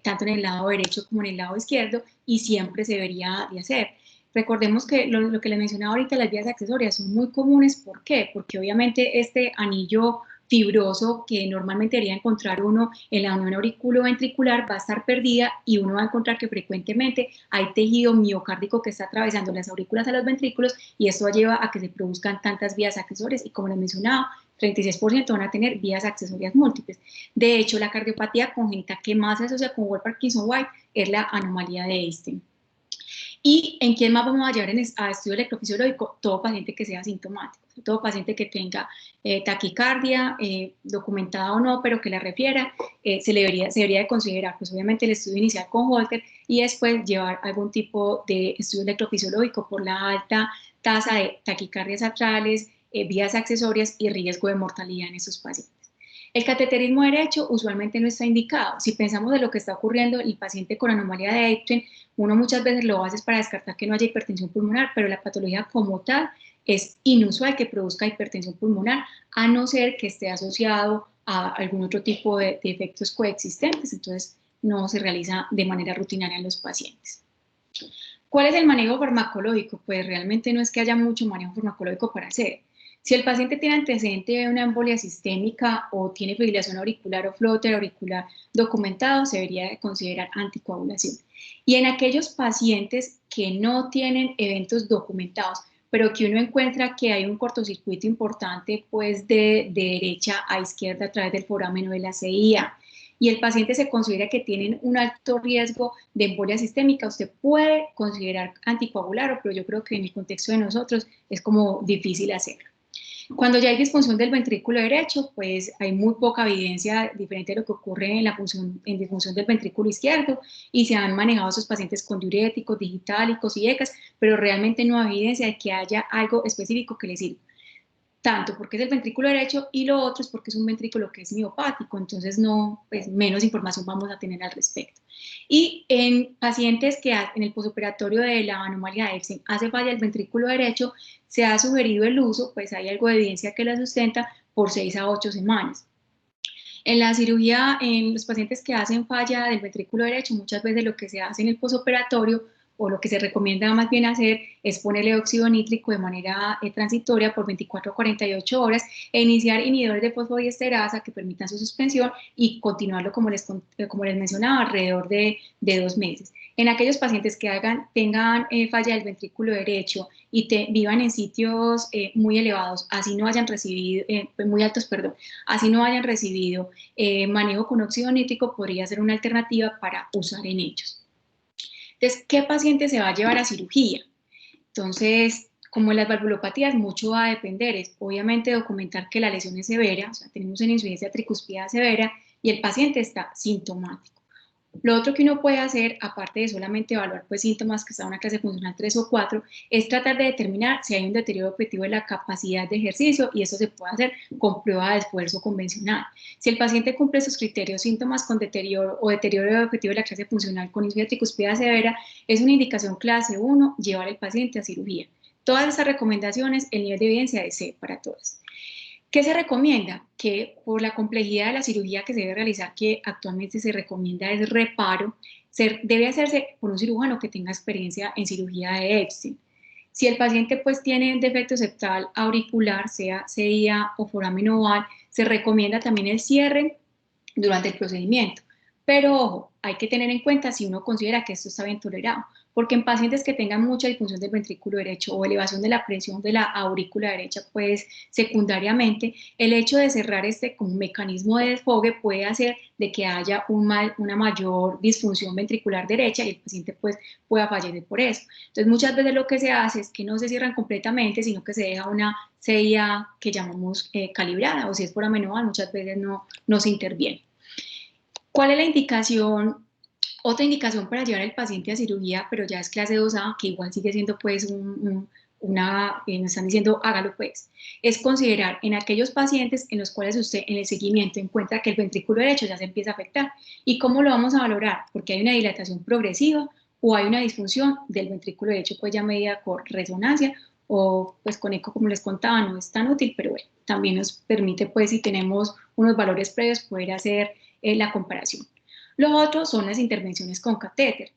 tanto en el lado derecho como en el lado izquierdo, y siempre se debería de hacer. Recordemos que lo que les mencionaba ahorita, las vías accesorias son muy comunes. ¿Por qué? Porque obviamente este anillo fibroso que normalmente debería encontrar uno en la unión auriculoventricular va a estar perdida, y uno va a encontrar que frecuentemente hay tejido miocárdico que está atravesando las aurículas a los ventrículos, y esto lleva a que se produzcan tantas vías accesorias, y como les mencionaba, 36% van a tener vías accesorias múltiples. De hecho, la cardiopatía congénita que más se asocia con Wolff-Parkinson-White es la anomalía de Einstein. ¿Y en quién más vamos a llevar a estudio electrofisiológico? Todo paciente que sea sintomático, todo paciente que tenga taquicardia, documentada o no, pero que la refiera, se debería de considerar, pues obviamente el estudio inicial con Holter, y después llevar algún tipo de estudio electrofisiológico por la alta tasa de taquicardias atrales, vías accesorias y riesgo de mortalidad en esos pacientes. El cateterismo derecho usualmente no está indicado. Si pensamos de lo que está ocurriendo en el paciente con anomalía de Epstein, uno muchas veces lo hace para descartar que no haya hipertensión pulmonar, pero la patología como tal es inusual que produzca hipertensión pulmonar, a no ser que esté asociado a algún otro tipo de efectos coexistentes. Entonces, no se realiza de manera rutinaria en los pacientes. ¿Cuál es el manejo farmacológico? Pues realmente no es que haya mucho manejo farmacológico para hacer. Si el paciente tiene antecedente de una embolia sistémica o tiene fibrilación auricular o flóter auricular documentado, se debería de considerar anticoagulación. Y en aquellos pacientes que no tienen eventos documentados, pero que uno encuentra que hay un cortocircuito importante, pues de derecha a izquierda a través del foramen o de la CIA, y el paciente se considera que tienen un alto riesgo de embolia sistémica, usted puede considerar anticoagular, pero yo creo que en el contexto de nosotros es como difícil hacerlo. Cuando ya hay disfunción del ventrículo derecho, pues hay muy poca evidencia diferente de lo que ocurre en disfunción del ventrículo izquierdo, y se han manejado esos pacientes con diuréticos, digitálicos y ECAs, pero realmente no hay evidencia de que haya algo específico que les sirva. Tanto porque es el ventrículo derecho, y lo otro es porque es un ventrículo que es miopático, entonces no, pues menos información vamos a tener al respecto. Y en pacientes que en el posoperatorio de la anomalía de Epstein hace falla el ventrículo derecho, se ha sugerido el uso, pues hay algo de evidencia que la sustenta, por 6 a 8 semanas. En la cirugía, en los pacientes que hacen falla del ventrículo derecho, muchas veces lo que se hace en el posoperatorio, o lo que se recomienda más bien hacer, es ponerle óxido nítrico de manera transitoria por 24 a 48 horas, e iniciar inhibidores de fosfodiesterasa que permitan su suspensión y continuarlo, como les mencionaba, alrededor de 2 meses. En aquellos pacientes que tengan falla del ventrículo derecho y vivan en sitios muy elevados, así no hayan recibido, muy altos, perdón, así no hayan recibido manejo con óxido nítrico, podría ser una alternativa para usar en ellos. Entonces, ¿qué paciente se va a llevar a cirugía? Entonces, como en las valvulopatías, mucho va a depender, es obviamente documentar que la lesión es severa, o sea, tenemos una insuficiencia tricuspidea severa y el paciente está sintomático. Lo otro que uno puede hacer, aparte de solamente evaluar pues, síntomas que está en una clase funcional 3 o 4, es tratar de determinar si hay un deterioro objetivo de la capacidad de ejercicio y eso se puede hacer con prueba de esfuerzo convencional. Si el paciente cumple esos criterios, síntomas con deterioro o deterioro objetivo de la clase funcional con insuficiencia tricuspidea severa, es una indicación clase 1 llevar al paciente a cirugía. Todas esas recomendaciones, el nivel de evidencia es C para todas. ¿Qué se recomienda? Que por la complejidad de la cirugía que se debe realizar, que actualmente se recomienda es reparo, debe hacerse por un cirujano que tenga experiencia en cirugía de Epstein. Si el paciente pues tiene defecto septal auricular, sea CIA o foramen oval, se recomienda también el cierre durante el procedimiento. Pero ojo, hay que tener en cuenta si uno considera que esto está bien tolerado, porque en pacientes que tengan mucha disfunción del ventrículo derecho o elevación de la presión de la aurícula derecha, pues secundariamente, el hecho de cerrar este como mecanismo de desfogue puede hacer de que haya una mayor disfunción ventricular derecha y el paciente pues pueda fallecer por eso. Entonces muchas veces lo que se hace es que no se cierran completamente, sino que se deja una CIA que llamamos calibrada, o si es por amenoval, muchas veces no se interviene. ¿Cuál es la indicación? Otra indicación para llevar al paciente a cirugía, pero ya es clase 2A, que igual sigue siendo pues nos están diciendo hágalo pues, es considerar en aquellos pacientes en los cuales usted en el seguimiento encuentra que el ventrículo derecho ya se empieza a afectar. ¿Y cómo lo vamos a valorar? Porque hay una dilatación progresiva o hay una disfunción del ventrículo derecho pues ya medida con resonancia o pues con eco, como les contaba, no es tan útil, pero bueno, también nos permite pues si tenemos unos valores previos poder hacer la comparación. Lo otro son las intervenciones con catéter.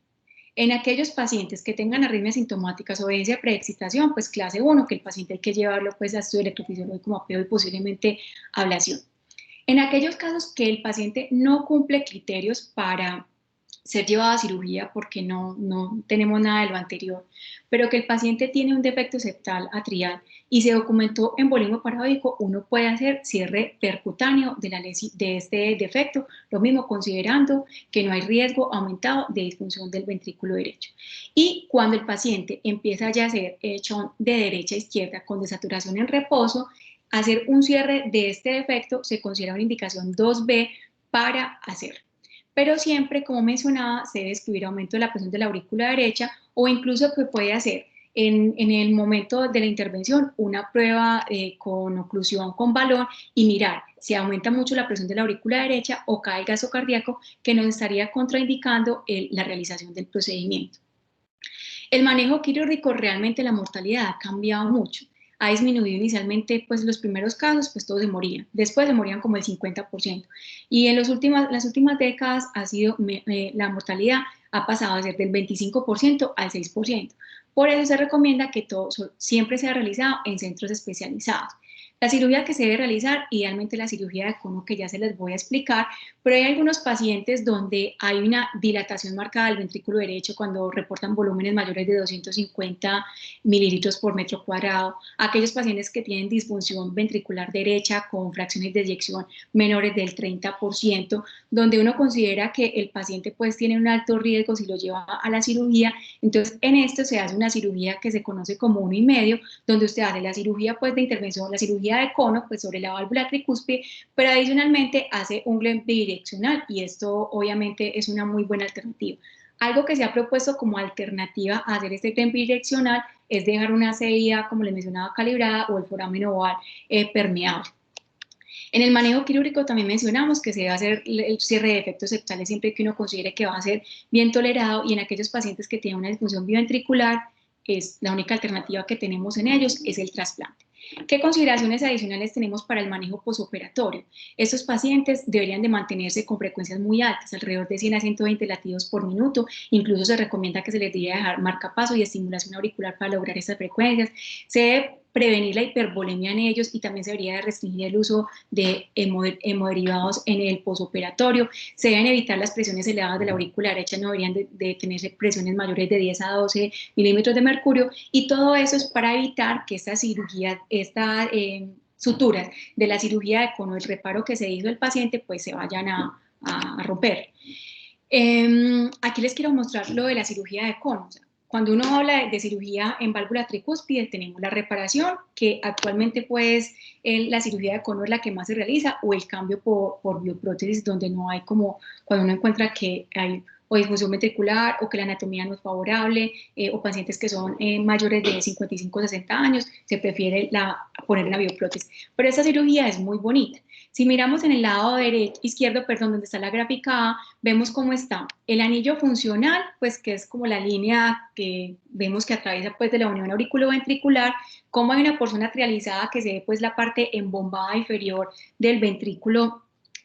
En aquellos pacientes que tengan arritmias sintomáticas o evidencia de preexcitación, pues clase 1, que el paciente hay que llevarlo pues a estudio electrofisiológico mapeo y posiblemente ablación. En aquellos casos que el paciente no cumple criterios para ser llevado a cirugía porque no tenemos nada de lo anterior, pero que el paciente tiene un defecto septal atrial y se documentó embolismo paradójico, uno puede hacer cierre percutáneo de este defecto, lo mismo considerando que no hay riesgo aumentado de disfunción del ventrículo derecho. Y cuando el paciente empieza ya a ser hecho de derecha a izquierda con desaturación en reposo, hacer un cierre de este defecto se considera una indicación 2B para hacer. Pero siempre, como mencionaba, se debe excluir aumento de la presión de la aurícula derecha o incluso que puede hacer en el momento de la intervención una prueba con oclusión con balón y mirar si aumenta mucho la presión de la aurícula derecha o cae el gasto cardíaco que nos estaría contraindicando la realización del procedimiento. El manejo quirúrgico, realmente la mortalidad ha cambiado mucho. Ha disminuido inicialmente, pues los primeros casos, pues todos se morían. Después se morían como el 50%. Y en las últimas décadas la mortalidad ha pasado a ser del 25% al 6%. Por eso se recomienda que todo siempre sea realizado en centros especializados. La cirugía que se debe realizar, idealmente la cirugía de cono, que ya se les voy a explicar, pero hay algunos pacientes donde hay una dilatación marcada del ventrículo derecho cuando reportan volúmenes mayores de 250 mililitros por metro cuadrado, aquellos pacientes que tienen disfunción ventricular derecha con fracciones de eyección menores del 30%, donde uno considera que el paciente pues tiene un alto riesgo si lo lleva a la cirugía. Entonces en esto se hace una cirugía que se conoce como 1,5, donde usted hace la cirugía pues de intervención, la cirugía de cono pues sobre la válvula tricúspide, pero adicionalmente hace un Glenn bidireccional y esto obviamente es una muy buena alternativa. Algo que se ha propuesto como alternativa a hacer este Glenn bidireccional es dejar una CIA, como les mencionaba, calibrada o el foramen oval permeable. En el manejo quirúrgico también mencionamos que se debe hacer el cierre de efectos septales siempre que uno considere que va a ser bien tolerado y en aquellos pacientes que tienen una disfunción biventricular, es la única alternativa que tenemos en ellos es el trasplante. ¿Qué consideraciones adicionales tenemos para el manejo posoperatorio? Estos pacientes deberían de mantenerse con frecuencias muy altas, alrededor de 100 a 120 latidos por minuto. Incluso se recomienda que se les debería dejar marcapaso y estimulación auricular para lograr estas frecuencias. Se debe prevenir la hipervolemia en ellos y también se debería de restringir el uso de hemoderivados en el posoperatorio. Se deben evitar las presiones elevadas de la aurícula derecha, no deberían de tenerse presiones mayores de 10 a 12 milímetros de mercurio y todo eso es para evitar que esta cirugía, suturas de la cirugía de cono, el reparo que se hizo el paciente, pues se vayan a romper. Aquí les quiero mostrar lo de la cirugía de cono. cuando uno habla de cirugía en válvula tricúspide, tenemos la reparación, que actualmente pues la cirugía de cono es la que más se realiza, o el cambio por bioprótesis, donde no hay como, cuando uno encuentra que hay o disfunción ventricular o que la anatomía no es favorable, o pacientes que son mayores de 55 o 60 años, se prefiere poner una bioprótesis. Pero esta cirugía es muy bonita. Si miramos en el lado izquierdo, perdón, donde está la gráfica A, vemos cómo está el anillo funcional, pues que es como la línea que vemos que atraviesa pues de la unión auriculoventricular, cómo hay una porción atrializada que se ve pues la parte embombada inferior del ventrículo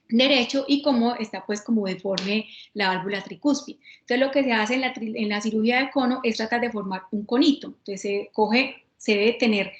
derecho y cómo está pues como deforme la válvula tricúspide. Entonces lo que se hace en la cirugía de cono es tratar de formar un conito. Entonces se debe tener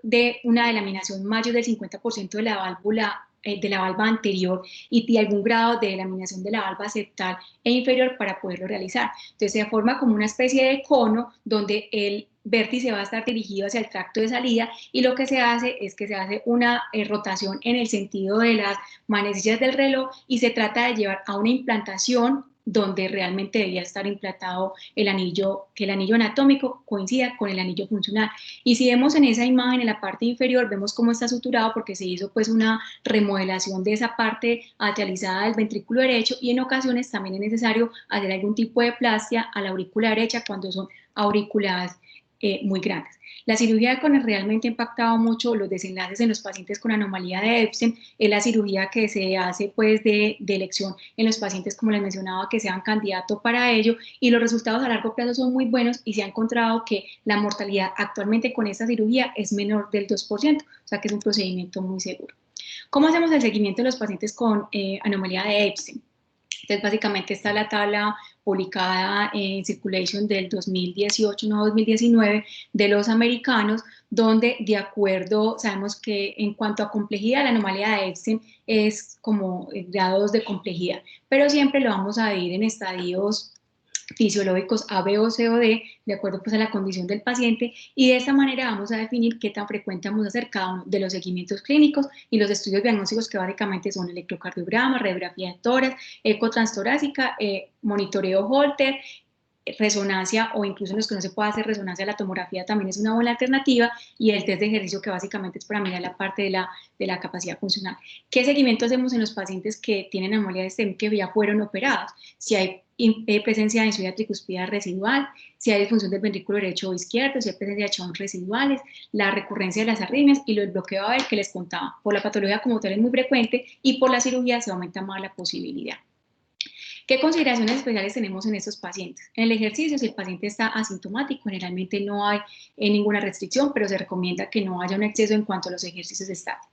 de una delaminación mayor del 50% de la válvula de la valva anterior y de algún grado de delaminación de la valva septal e inferior para poderlo realizar. Entonces se forma como una especie de cono donde el vértice va a estar dirigido hacia el tracto de salida y lo que se hace es que se hace una rotación en el sentido de las manecillas del reloj y se trata de llevar a una implantación donde realmente debería estar implantado el anillo, que el anillo anatómico coincida con el anillo funcional. Y si vemos en esa imagen, en la parte inferior, vemos cómo está suturado porque se hizo pues una remodelación de esa parte atrializada del ventrículo derecho y en ocasiones también es necesario hacer algún tipo de plastia a la aurícula derecha cuando son aurículas muy grandes. La cirugía de cono realmente ha impactado mucho los desenlaces en los pacientes con anomalía de Epstein. Es la cirugía que se hace pues de elección en los pacientes, como les mencionaba, que sean candidatos para ello y los resultados a largo plazo son muy buenos y se ha encontrado que la mortalidad actualmente con esta cirugía es menor del 2%, o sea que es un procedimiento muy seguro. ¿Cómo hacemos el seguimiento de los pacientes con anomalía de Epstein? Entonces, básicamente está la tabla publicada en Circulation del 2018, no 2019, de los americanos, donde de acuerdo, sabemos que en cuanto a complejidad, la anomalía de Epstein es como grados de complejidad, pero siempre lo vamos a dividir en estadios fisiológicos A, B o C o D, de acuerdo pues a la condición del paciente, y de esta manera vamos a definir qué tan frecuente vamos a hacer cada uno de los seguimientos clínicos y los estudios diagnósticos que básicamente son electrocardiograma, radiografía de tórax, eco transtorácica, monitoreo Holter, resonancia o incluso en los que no se puede hacer resonancia, la tomografía también es una buena alternativa y el test de ejercicio que básicamente es para mirar la parte de la capacidad funcional. ¿Qué seguimiento hacemos en los pacientes que tienen anomalía de STEM que ya fueron operados? Si hay presencia de insuficiencia tricuspidea residual, si hay disfunción del ventrículo derecho o izquierdo, si hay presencia de Chown residuales, la recurrencia de las arritmias y el bloqueo AVEL que les contaba. Por la patología como tal es muy frecuente y por la cirugía se aumenta más la posibilidad. ¿Qué consideraciones especiales tenemos en estos pacientes? En el ejercicio, si el paciente está asintomático, generalmente no hay ninguna restricción, pero se recomienda que no haya un exceso en cuanto a los ejercicios estáticos.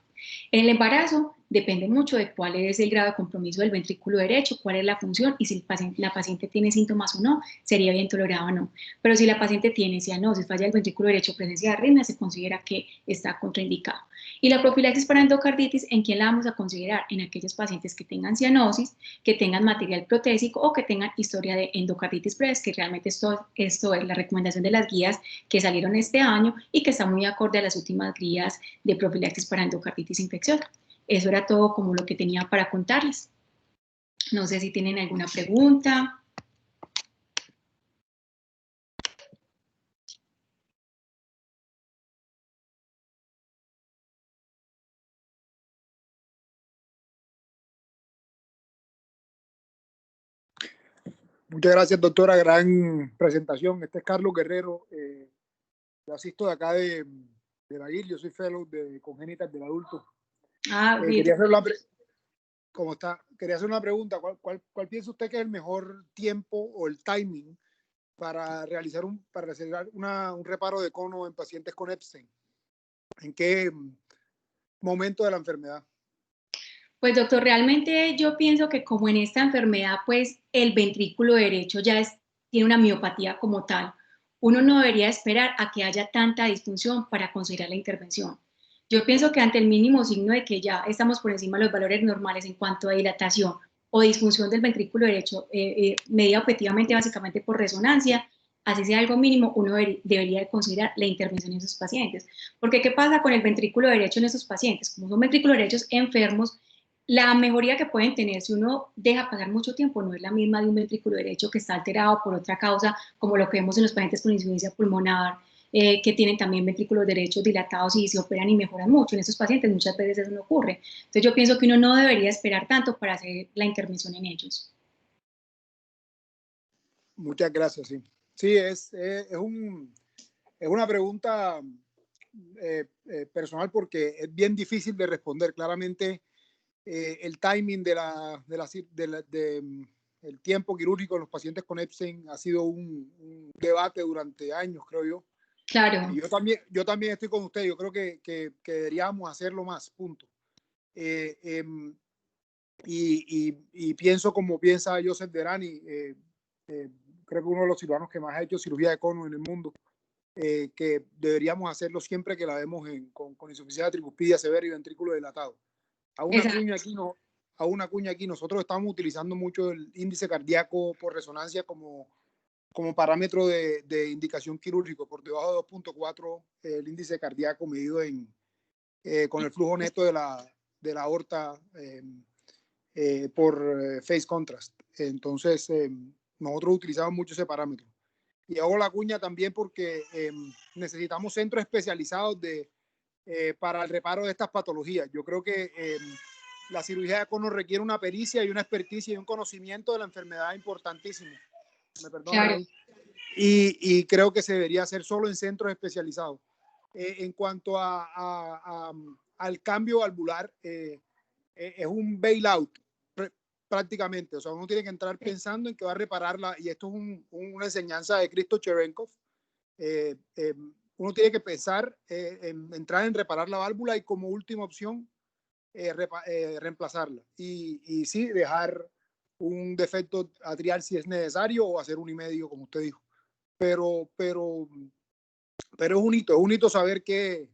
En el embarazo depende mucho de cuál es el grado de compromiso del ventrículo derecho, cuál es la función y si la paciente tiene síntomas o no, sería bien tolerado o no. Pero si la paciente tiene cianosis, falla del ventrículo derecho, presencia de arritmia, se considera que está contraindicado. Y la profilaxis para endocarditis, ¿en quién la vamos a considerar? En aquellos pacientes que tengan cianosis, que tengan material protésico o que tengan historia de endocarditis previa, que realmente esto es la recomendación de las guías que salieron este año y que está muy acorde a las últimas guías de profilaxis para endocarditis infecciosa. Eso era todo como lo que tenía para contarles. No sé si tienen alguna pregunta. Muchas gracias, doctora. Gran presentación. Este es Carlos Guerrero. Yo asisto de acá de la IL. Yo soy fellow de congénitas del adulto. Quería hacer ¿Cómo está? Quería hacer una pregunta. ¿Cuál piensa usted que es el mejor tiempo o el timing para realizar un reparo de cono en pacientes con Epstein? ¿En qué momento de la enfermedad? Pues doctor, realmente yo pienso que como en esta enfermedad, pues el ventrículo derecho ya tiene una miopatía como tal. Uno no debería esperar a que haya tanta disfunción para considerar la intervención. Yo pienso que ante el mínimo signo de que ya estamos por encima de los valores normales en cuanto a dilatación o disfunción del ventrículo derecho, medida objetivamente básicamente por resonancia, así sea algo mínimo, uno debería considerar la intervención en esos pacientes. Porque ¿qué pasa con el ventrículo derecho en esos pacientes? Como son ventrículos derechos enfermos, la mejoría que pueden tener si uno deja pasar mucho tiempo no es la misma de un ventrículo derecho que está alterado por otra causa, como lo que vemos en los pacientes con insuficiencia pulmonar, que tienen también ventrículos derechos dilatados y se operan y mejoran mucho. En estos pacientes muchas veces eso no ocurre. Entonces yo pienso que uno no debería esperar tanto para hacer la intervención en ellos. Muchas gracias, sí. Sí, es una pregunta personal porque es bien difícil de responder. Claramente el timing el tiempo quirúrgico en los pacientes con Epstein ha sido un debate durante años, creo yo. Claro. Yo también estoy con usted. Yo creo que deberíamos hacerlo más, punto. Y pienso como piensa Joseph Derani, creo que uno de los cirujanos que más ha hecho cirugía de cono en el mundo, que deberíamos hacerlo siempre que la vemos con insuficiencia tricuspidia severa y ventrículo dilatado. A una cuña aquí, nosotros estamos utilizando mucho el índice cardíaco por resonancia como parámetro de indicación quirúrgico. Por debajo de 2.4 el índice cardíaco medido con el flujo neto de la aorta por phase contrast. Entonces, nosotros utilizamos mucho ese parámetro. Y hago la cuña también porque necesitamos centros especializados para el reparo de estas patologías. Yo creo que la cirugía de cono requiere una pericia y una experticia y un conocimiento de la enfermedad importantísimo. Me perdonan. Claro. Y creo que se debería hacer solo en centros especializados. En cuanto al cambio valvular, es un bailout prácticamente. O sea, uno tiene que entrar pensando en que va a repararla, y esto es una enseñanza de Krzysztof Cherenkov. Uno tiene que pensar en entrar en reparar la válvula y como última opción reemplazarla y sí dejar un defecto atrial si es necesario o hacer 1,5 como usted dijo, pero es un hito saber qué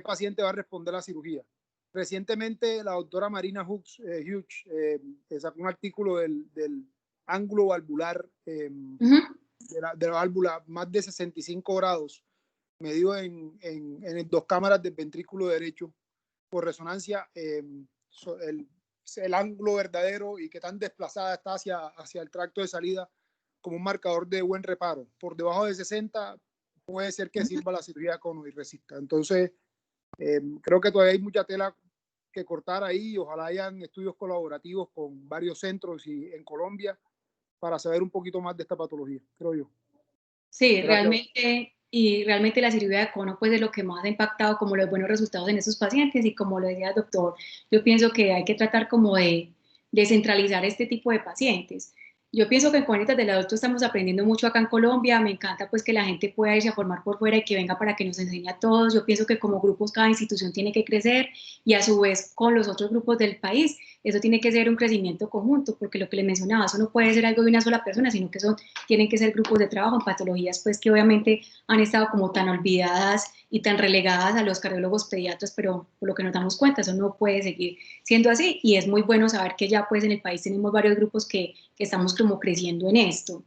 paciente va a responder a la cirugía. Recientemente la doctora Marina Hughes sacó un artículo del ángulo valvular de la válvula más de 65 grados medido en 2 cámaras del ventrículo derecho por resonancia, el ángulo verdadero y qué tan desplazada está hacia el tracto de salida como un marcador de buen reparo. Por debajo de 60 puede ser que sirva la cirugía cono y resista. Entonces, creo que todavía hay mucha tela que cortar ahí. Ojalá hayan estudios colaborativos con varios centros y en Colombia para saber un poquito más de esta patología, creo yo. Sí, realmente la cirugía de cono pues es lo que más ha impactado como los buenos resultados en esos pacientes, y como lo decía el doctor, yo pienso que hay que tratar como de descentralizar este tipo de pacientes. Yo pienso que en Congénitas del Adulto estamos aprendiendo mucho acá en Colombia. Me encanta pues que la gente pueda irse a formar por fuera y que venga para que nos enseñe a todos. Yo pienso que como grupos cada institución tiene que crecer, y a su vez con los otros grupos del país eso tiene que ser un crecimiento conjunto, porque lo que les mencionaba, eso no puede ser algo de una sola persona, sino que tienen que ser grupos de trabajo en patologías pues que obviamente han estado como tan olvidadas y tan relegadas a los cardiólogos pediatras, pero por lo que nos damos cuenta eso no puede seguir siendo así, y es muy bueno saber que ya pues en el país tenemos varios grupos que estamos como creciendo en esto.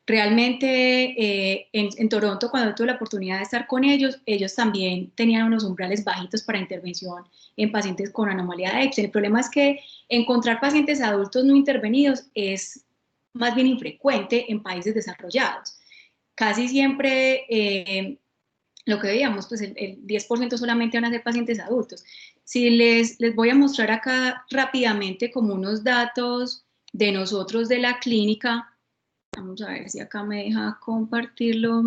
Realmente en Toronto, cuando tuve la oportunidad de estar con ellos también tenían unos umbrales bajitos para intervención en pacientes con anomalía de Epstein. El problema es que encontrar pacientes adultos no intervenidos es más bien infrecuente en países desarrollados. Casi siempre lo que veíamos, pues el 10% solamente van a ser pacientes adultos. Si les voy a mostrar acá rápidamente como unos datos de nosotros de la clínica. Vamos a ver si acá me deja compartirlo.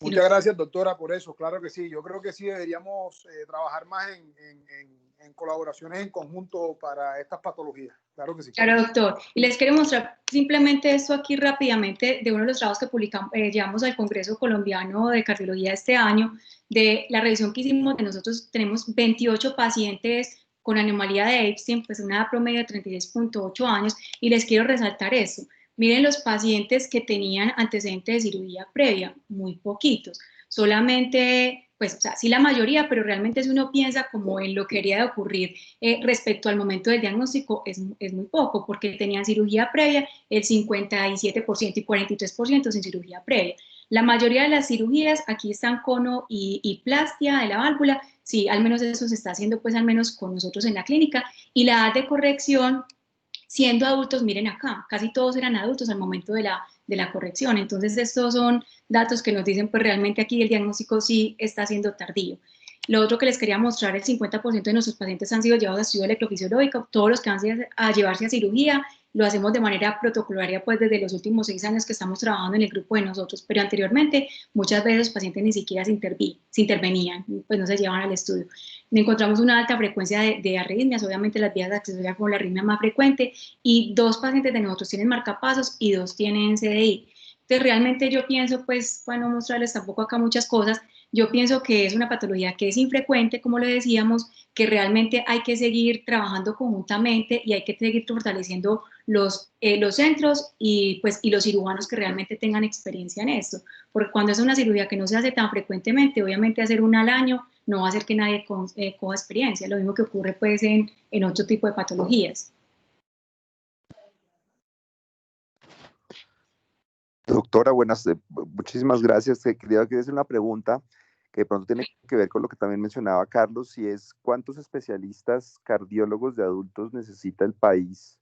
Muchas gracias, doctora, por eso. Claro que sí. Yo creo que sí deberíamos trabajar más en colaboraciones en conjunto para estas patologías. Claro que sí. Claro, doctor. Y les quiero mostrar simplemente esto aquí rápidamente de uno de los trabajos que publicamos, llevamos al Congreso Colombiano de Cardiología este año, de la revisión que hicimos. De nosotros tenemos 28 pacientes con anomalía de Epstein, pues una edad promedio de 36.8 años, y les quiero resaltar eso. Miren los pacientes que tenían antecedentes de cirugía previa, muy poquitos. solamente, pues, o sea, sí la mayoría, pero realmente si uno piensa como en lo que debería de ocurrir respecto al momento del diagnóstico, es muy poco, porque tenían cirugía previa el 57% y 43% sin cirugía previa. La mayoría de las cirugías, aquí están cono y plastia de la válvula, sí, al menos eso se está haciendo pues al menos con nosotros en la clínica, y la edad de corrección, siendo adultos, miren acá, casi todos eran adultos al momento de la corrección. Entonces estos son datos que nos dicen pues realmente aquí el diagnóstico sí está siendo tardío. Lo otro que les quería mostrar, el 50% de nuestros pacientes han sido llevados a estudio electrofisiológico, todos los que van a llevarse a cirugía, lo hacemos de manera protocolaria pues desde los últimos 6 años que estamos trabajando en el grupo de nosotros, pero anteriormente muchas veces los pacientes ni siquiera se intervenían, pues no se llevaban al estudio. Encontramos una alta frecuencia de arritmias, obviamente las vías accesorias como la arritmia más frecuente, y 2 pacientes de nosotros tienen marcapasos y 2 tienen CDI. Entonces realmente yo pienso, pues para no mostrarles tampoco acá muchas cosas, yo pienso que es una patología que es infrecuente, como le decíamos, que realmente hay que seguir trabajando conjuntamente y hay que seguir fortaleciendo los centros y los cirujanos que realmente tengan experiencia en esto, porque cuando es una cirugía que no se hace tan frecuentemente, obviamente hacer una al año no va a hacer que nadie coja experiencia, lo mismo que ocurre pues en otro tipo de patologías. Doctora, muchísimas gracias. Quería hacer una pregunta que de pronto tiene que ver con lo que también mencionaba Carlos, y es ¿cuántos especialistas cardiólogos de adultos necesita el país?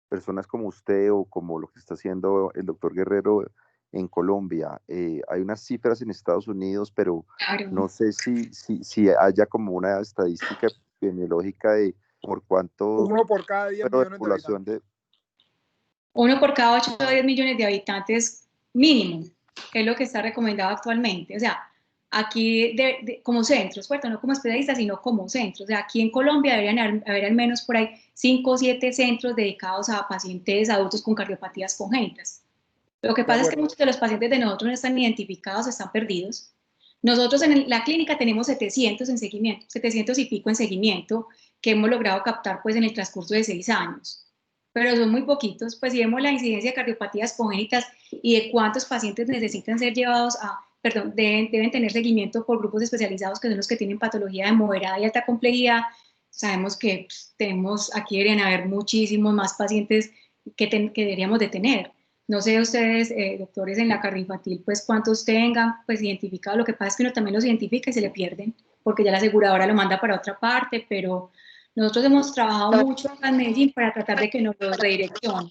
Personas como usted o como lo que está haciendo el doctor Guerrero en Colombia. Hay unas cifras en Estados Unidos, pero claro, no sé si haya como una estadística epidemiológica de por cuánto... Uno por cada 10 millones de población habitantes. Uno por cada 8 o 10 millones de habitantes mínimo, es lo que está recomendado actualmente. O sea, aquí como centros, ¿cierto? No como especialistas, sino como centros. O sea, aquí en Colombia deberían haber al menos por ahí 5 o 7 centros dedicados a pacientes adultos con cardiopatías congénitas. Lo que pasa es que muchos de los pacientes de nosotros no están identificados, están perdidos. Nosotros en la clínica tenemos 700 en seguimiento, 700 y pico en seguimiento, que hemos logrado captar pues en el transcurso de 6 años. Pero son muy poquitos, pues si vemos la incidencia de cardiopatías congénitas y de cuántos pacientes necesitan ser llevados deben tener seguimiento por grupos especializados que son los que tienen patología de moderada y alta complejidad, sabemos que tenemos, aquí deberían haber muchísimos más pacientes que deberíamos de tener. No sé ustedes, doctores en la cardioinfantil, pues cuántos tengan pues identificados. Lo que pasa es que uno también los identifica y se le pierden, porque ya la aseguradora lo manda para otra parte, pero nosotros hemos trabajado mucho en Medellín para tratar de que nos los redireccionen.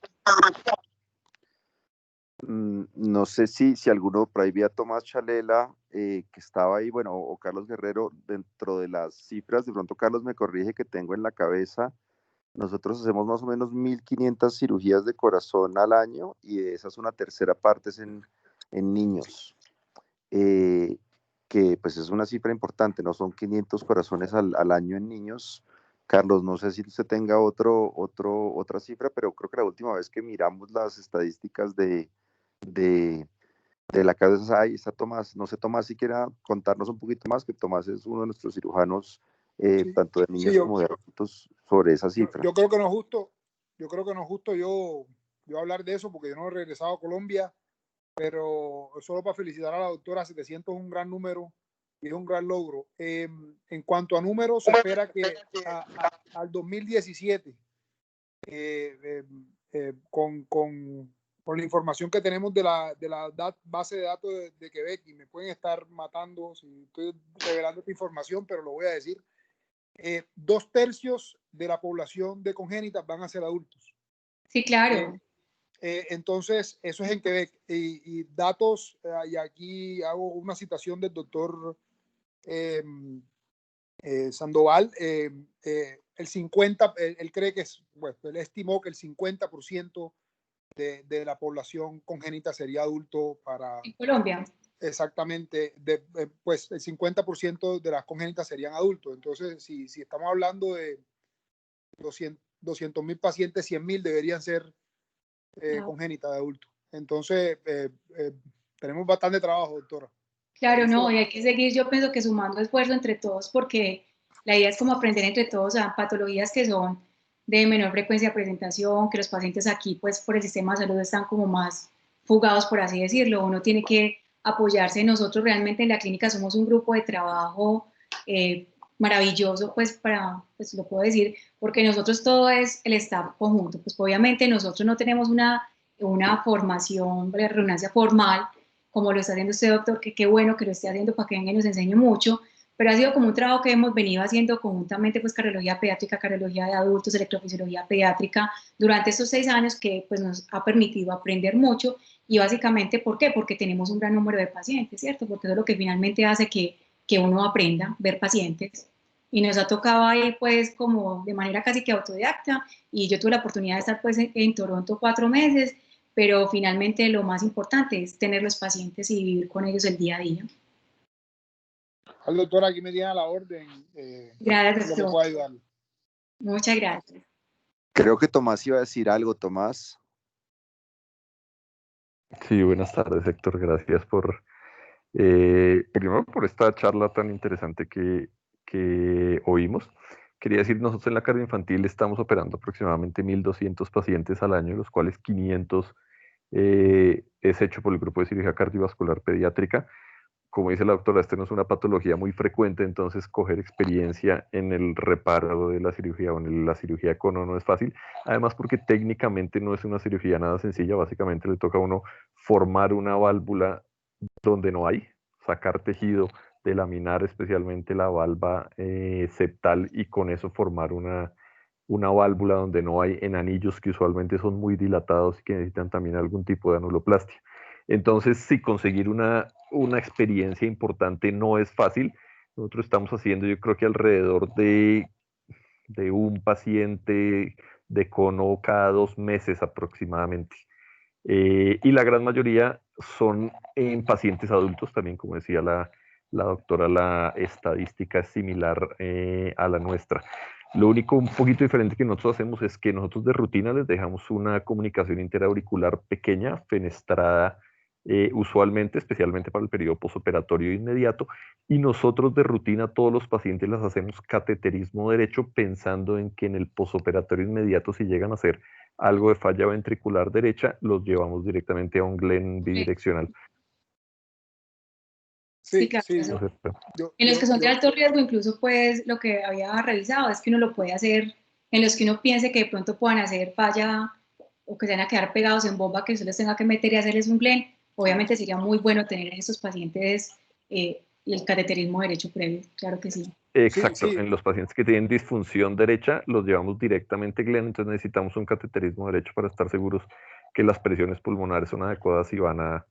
No sé si alguno por ahí vía Tomás Chalela, que estaba ahí, bueno, o Carlos Guerrero, dentro de las cifras, de pronto Carlos me corrige que tengo en la cabeza, nosotros hacemos más o menos 1.500 cirugías de corazón al año, y de esas una tercera parte es en niños, que pues es una cifra importante, no son 500 corazones al año en niños. Carlos, no sé si usted tenga otra cifra, pero creo que la última vez que miramos las estadísticas de la cabeza, ahí está Tomás. No sé, Tomás, si quiera contarnos un poquito más, que Tomás es uno de nuestros cirujanos, Sí, tanto de niños como de adultos, sobre esa cifra. Yo creo que no es justo, yo hablar de eso, porque yo no he regresado a Colombia, pero solo para felicitar a la doctora, 700 es un gran número y es un gran logro. En cuanto a números, se espera que al 2017, con la información que tenemos de la base de datos de Quebec, y me pueden estar matando si estoy revelando esta información, pero lo voy a decir, 2/3 de la población de congénitas van a ser adultos. Sí, claro. Entonces, eso es en Quebec. Y datos, y aquí hago una citación del doctor Sandoval, el 50, él cree que bueno, él estimó que el 50% de la población congénita sería adulto para... En Colombia. Exactamente, pues el 50% de las congénitas serían adultos. Entonces, si estamos hablando de 200.000 pacientes, 100.000 deberían ser congénitas de adultos. Entonces, tenemos bastante trabajo, doctora. Claro, no, y hay que seguir, yo pienso que sumando esfuerzo entre todos, porque la idea es como aprender entre todos a patologías que son de menor frecuencia de presentación, que los pacientes aquí, pues por el sistema de salud están como más fugados, por así decirlo. Uno tiene que apoyarse en nosotros. Realmente en la clínica somos un grupo de trabajo maravilloso, pues lo puedo decir, porque nosotros todo es el staff conjunto. Pues obviamente nosotros no tenemos una formación de redundancia formal, como lo está haciendo usted, doctor, que qué bueno que lo esté haciendo para que venga y nos enseñe mucho, pero ha sido como un trabajo que hemos venido haciendo conjuntamente, pues cardiología pediátrica, cardiología de adultos, electrofisiología pediátrica, durante estos 6 años que pues nos ha permitido aprender mucho. Y básicamente, ¿por qué? Porque tenemos un gran número de pacientes, ¿cierto? Porque eso es lo que finalmente hace que uno aprenda, ver pacientes. Y nos ha tocado ahí pues como de manera casi que autodidacta, y yo tuve la oportunidad de estar pues en Toronto 4 meses, pero finalmente lo más importante es tener los pacientes y vivir con ellos el día a día. Al doctor, aquí me tiene a la orden. Gracias, doctor. Lo que pueda ayudar. Muchas gracias. Creo que Tomás iba a decir algo, Tomás. Sí, buenas tardes, Héctor. Gracias por, primero por esta charla tan interesante que oímos. Quería decir, nosotros en la cardioinfantil estamos operando aproximadamente 1.200 pacientes al año, de los cuales 500 es hecho por el grupo de cirugía cardiovascular pediátrica. Como dice la doctora, esta no es una patología muy frecuente, entonces coger experiencia en el reparo de la cirugía o en la cirugía cono no es fácil. Además, porque técnicamente no es una cirugía nada sencilla, básicamente le toca a uno formar una válvula donde no hay, sacar tejido, delaminar especialmente la valva septal y con eso formar una válvula donde no hay, en anillos que usualmente son muy dilatados y que necesitan también algún tipo de anuloplastia. Entonces, sí, conseguir una experiencia importante no es fácil. Nosotros estamos haciendo, yo creo que alrededor de un paciente de cono cada 2 meses aproximadamente. Y la gran mayoría son en pacientes adultos, también como decía la doctora, la estadística es similar a la nuestra. Lo único un poquito diferente que nosotros hacemos es que nosotros de rutina les dejamos una comunicación interauricular pequeña, fenestrada, usualmente, especialmente para el periodo posoperatorio inmediato, y nosotros de rutina todos los pacientes les hacemos cateterismo derecho pensando en que en el posoperatorio inmediato, si llegan a hacer algo de falla ventricular derecha, los llevamos directamente a un Glenn bidireccional. Sí, claro. Sí. En los que son de alto riesgo, incluso pues lo que había revisado es que uno lo puede hacer en los que uno piense que de pronto puedan hacer falla o que se van a quedar pegados en bomba, que usted les tenga que meter y hacerles un Glenn. Obviamente sería muy bueno tener en estos pacientes el cateterismo derecho previo, claro que sí. Exacto, sí, sí. En los pacientes que tienen disfunción derecha los llevamos directamente Glenn, entonces necesitamos un cateterismo derecho para estar seguros que las presiones pulmonares son adecuadas y van a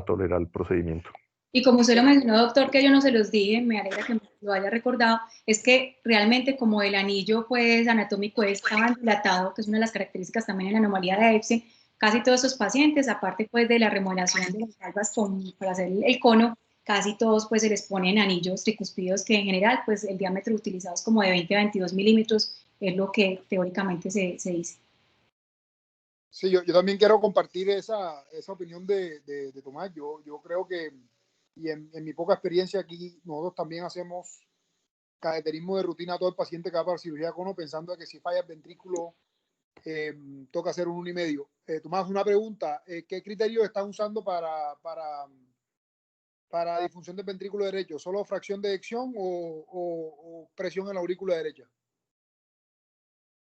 tolerar el procedimiento. Y como usted lo mencionó, doctor, que yo no se los dije, me alegra que me lo haya recordado, es que realmente como el anillo pues anatómico es tan dilatado, que es una de las características también en la anomalía de Epstein, casi todos esos pacientes, aparte pues de la remodelación de las valvas para hacer el cono, casi todos pues se les ponen anillos tricuspidos que en general pues el diámetro utilizado es como de 20 a 22 milímetros, es lo que teóricamente se dice. Sí, yo también quiero compartir esa opinión de Tomás. Yo creo que, y en mi poca experiencia aquí, nosotros también hacemos cateterismo de rutina a todo el paciente que va para cirugía cono, pensando que si falla el ventrículo, toca hacer un 1,5. Tomás, una pregunta. ¿Qué criterios están usando para disfunción del ventrículo derecho? ¿Solo fracción de eyección o presión en la aurícula derecha?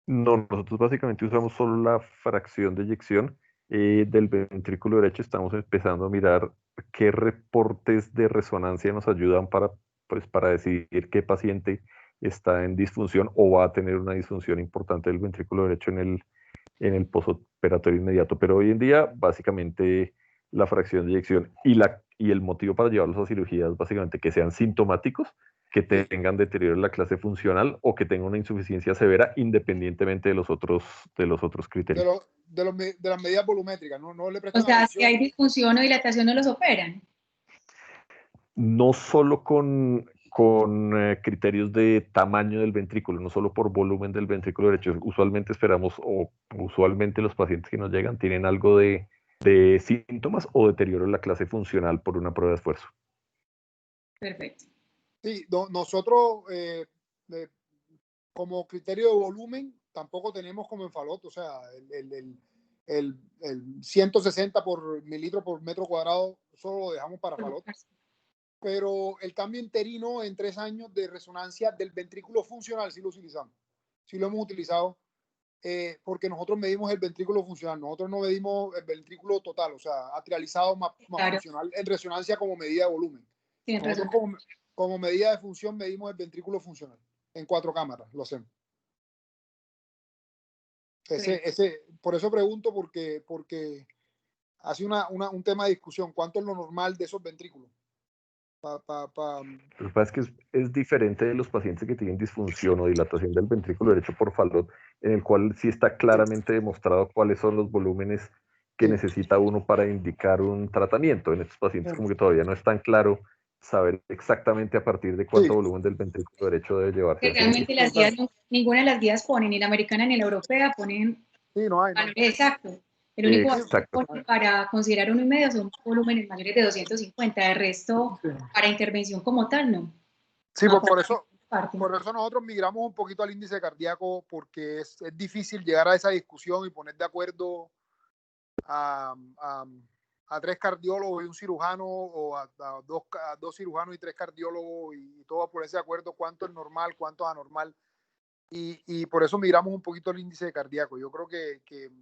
No, nosotros básicamente usamos solo la fracción de eyección del ventrículo derecho. Estamos empezando a mirar qué reportes de resonancia nos ayudan para decidir qué paciente está en disfunción o va a tener una disfunción importante del ventrículo derecho en el posoperatorio inmediato. Pero hoy en día, básicamente, la fracción de eyección y el motivo para llevarlos a cirugía es básicamente que sean sintomáticos, que tengan deterioro en la clase funcional o que tengan una insuficiencia severa, independientemente de los otros criterios. De las medidas volumétricas, no le prestan atención. O sea, atención. si hay disfunción o dilatación, ¿no los operan? No solo con criterios de tamaño del ventrículo, no solo por volumen del ventrículo derecho. Usualmente usualmente los pacientes que nos llegan tienen algo de síntomas o deterioro en la clase funcional por una prueba de esfuerzo. Perfecto. Sí, nosotros como criterio de volumen tampoco tenemos como en Fallot, o sea, el 160 por mililitro por metro cuadrado, solo lo dejamos para Falot. Pero el cambio interino en 3 años de resonancia del ventrículo funcional sí lo utilizamos, sí lo hemos utilizado, porque nosotros medimos el ventrículo funcional, nosotros no medimos el ventrículo total, o sea, atrializado más funcional en resonancia como medida de volumen. Sí, nosotros como medida de función medimos el ventrículo funcional en 4 cámaras, lo hacemos. Por eso pregunto, porque hace un tema de discusión, ¿cuánto es lo normal de esos ventrículos? Lo que pasa es que es diferente de los pacientes que tienen disfunción o dilatación del ventrículo derecho por Falot, en el cual sí está claramente demostrado cuáles son los volúmenes que necesita uno para indicar un tratamiento. En estos pacientes como que todavía no es tan claro saber exactamente a partir de cuánto volumen del ventrículo derecho debe llevarse. Realmente las guías, ninguna de las guías pone, ni la americana ni la europea ponen valores exactos. El único para considerar 1,5 son volúmenes mayores de 250, el resto para intervención como tal, ¿no? Sí, por eso nosotros migramos un poquito al índice cardíaco, porque es difícil llegar a esa discusión y poner de acuerdo a 3 cardiólogos y un cirujano, o a dos cirujanos y 3 cardiólogos, y todos ponerse de acuerdo cuánto es normal, cuánto es anormal. Y por eso migramos un poquito al índice cardíaco. Yo creo que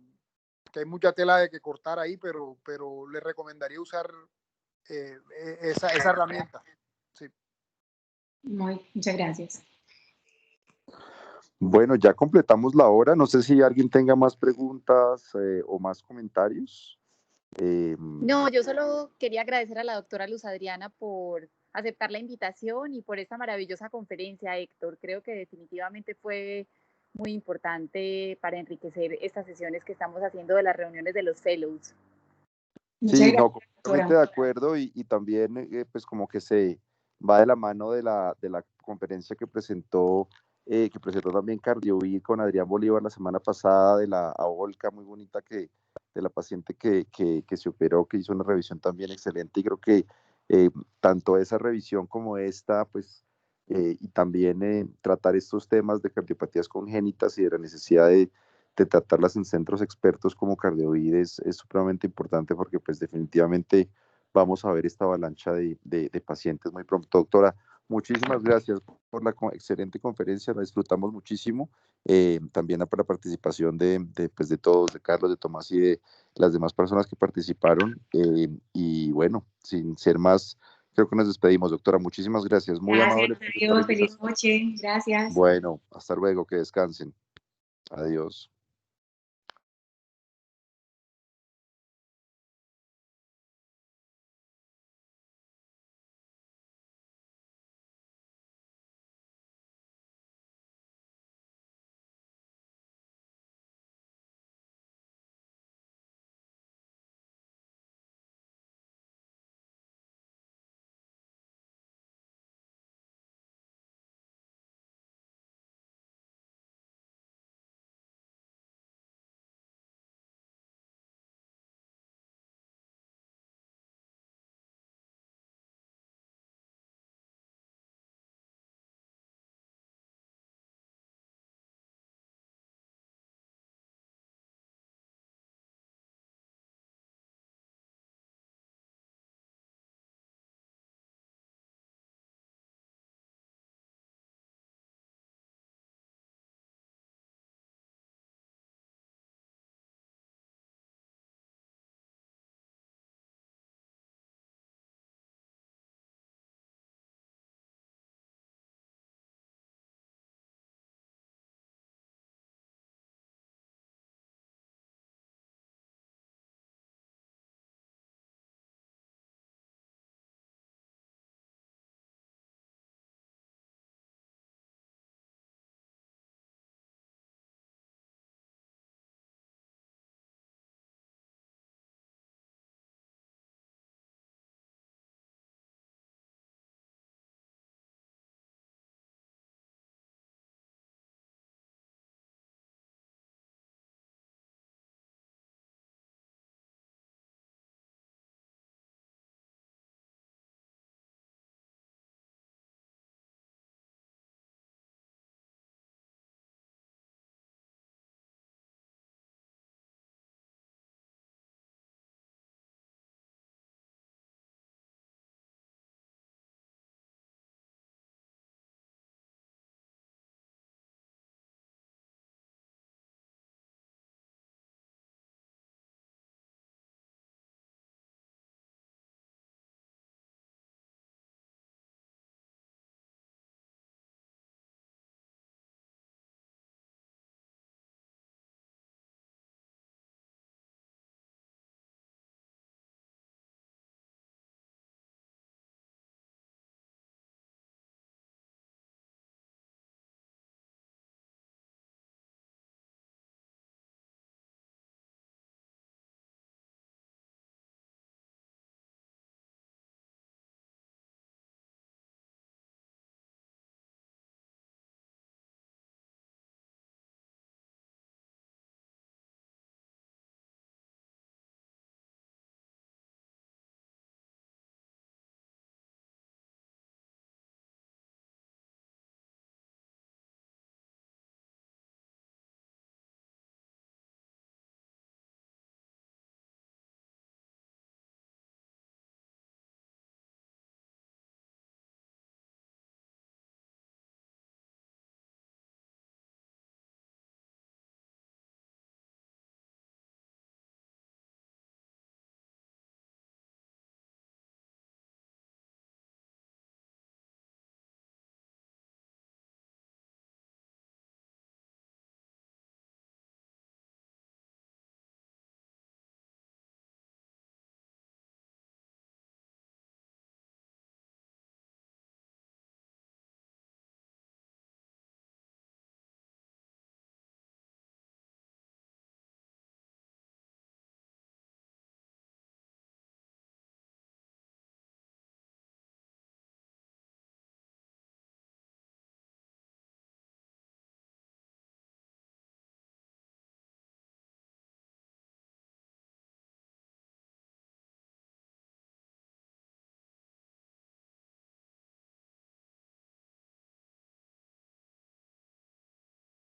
hay mucha tela de que cortar ahí, pero le recomendaría usar esa herramienta. Sí. Muchas gracias. Bueno, ya completamos la hora. No sé si alguien tenga más preguntas o más comentarios. No, yo solo quería agradecer a la doctora Luz Adriana por aceptar la invitación y por esta maravillosa conferencia, Héctor. Creo que definitivamente fue muy importante para enriquecer estas sesiones que estamos haciendo de las reuniones de los fellows. Sí, no, completamente de acuerdo, y también pues como que se va de la mano de la conferencia que presentó también CardioVid con Adrián Bolívar la semana pasada, de la AOLCA muy bonita, de la paciente que se operó, que hizo una revisión también excelente, y creo que tanto esa revisión como esta, pues, y también tratar estos temas de cardiopatías congénitas y de la necesidad de tratarlas en centros expertos como CardioVid es supremamente importante, porque pues definitivamente vamos a ver esta avalancha de pacientes muy pronto. Doctora, muchísimas gracias por la excelente conferencia, la disfrutamos muchísimo, también por la participación de todos, de Carlos, de Tomás y de las demás personas que participaron, y bueno, sin ser más, creo que nos despedimos, doctora. Muchísimas gracias, muy amable. Adiós, feliz noche, gracias. Bueno, hasta luego, que descansen. Adiós.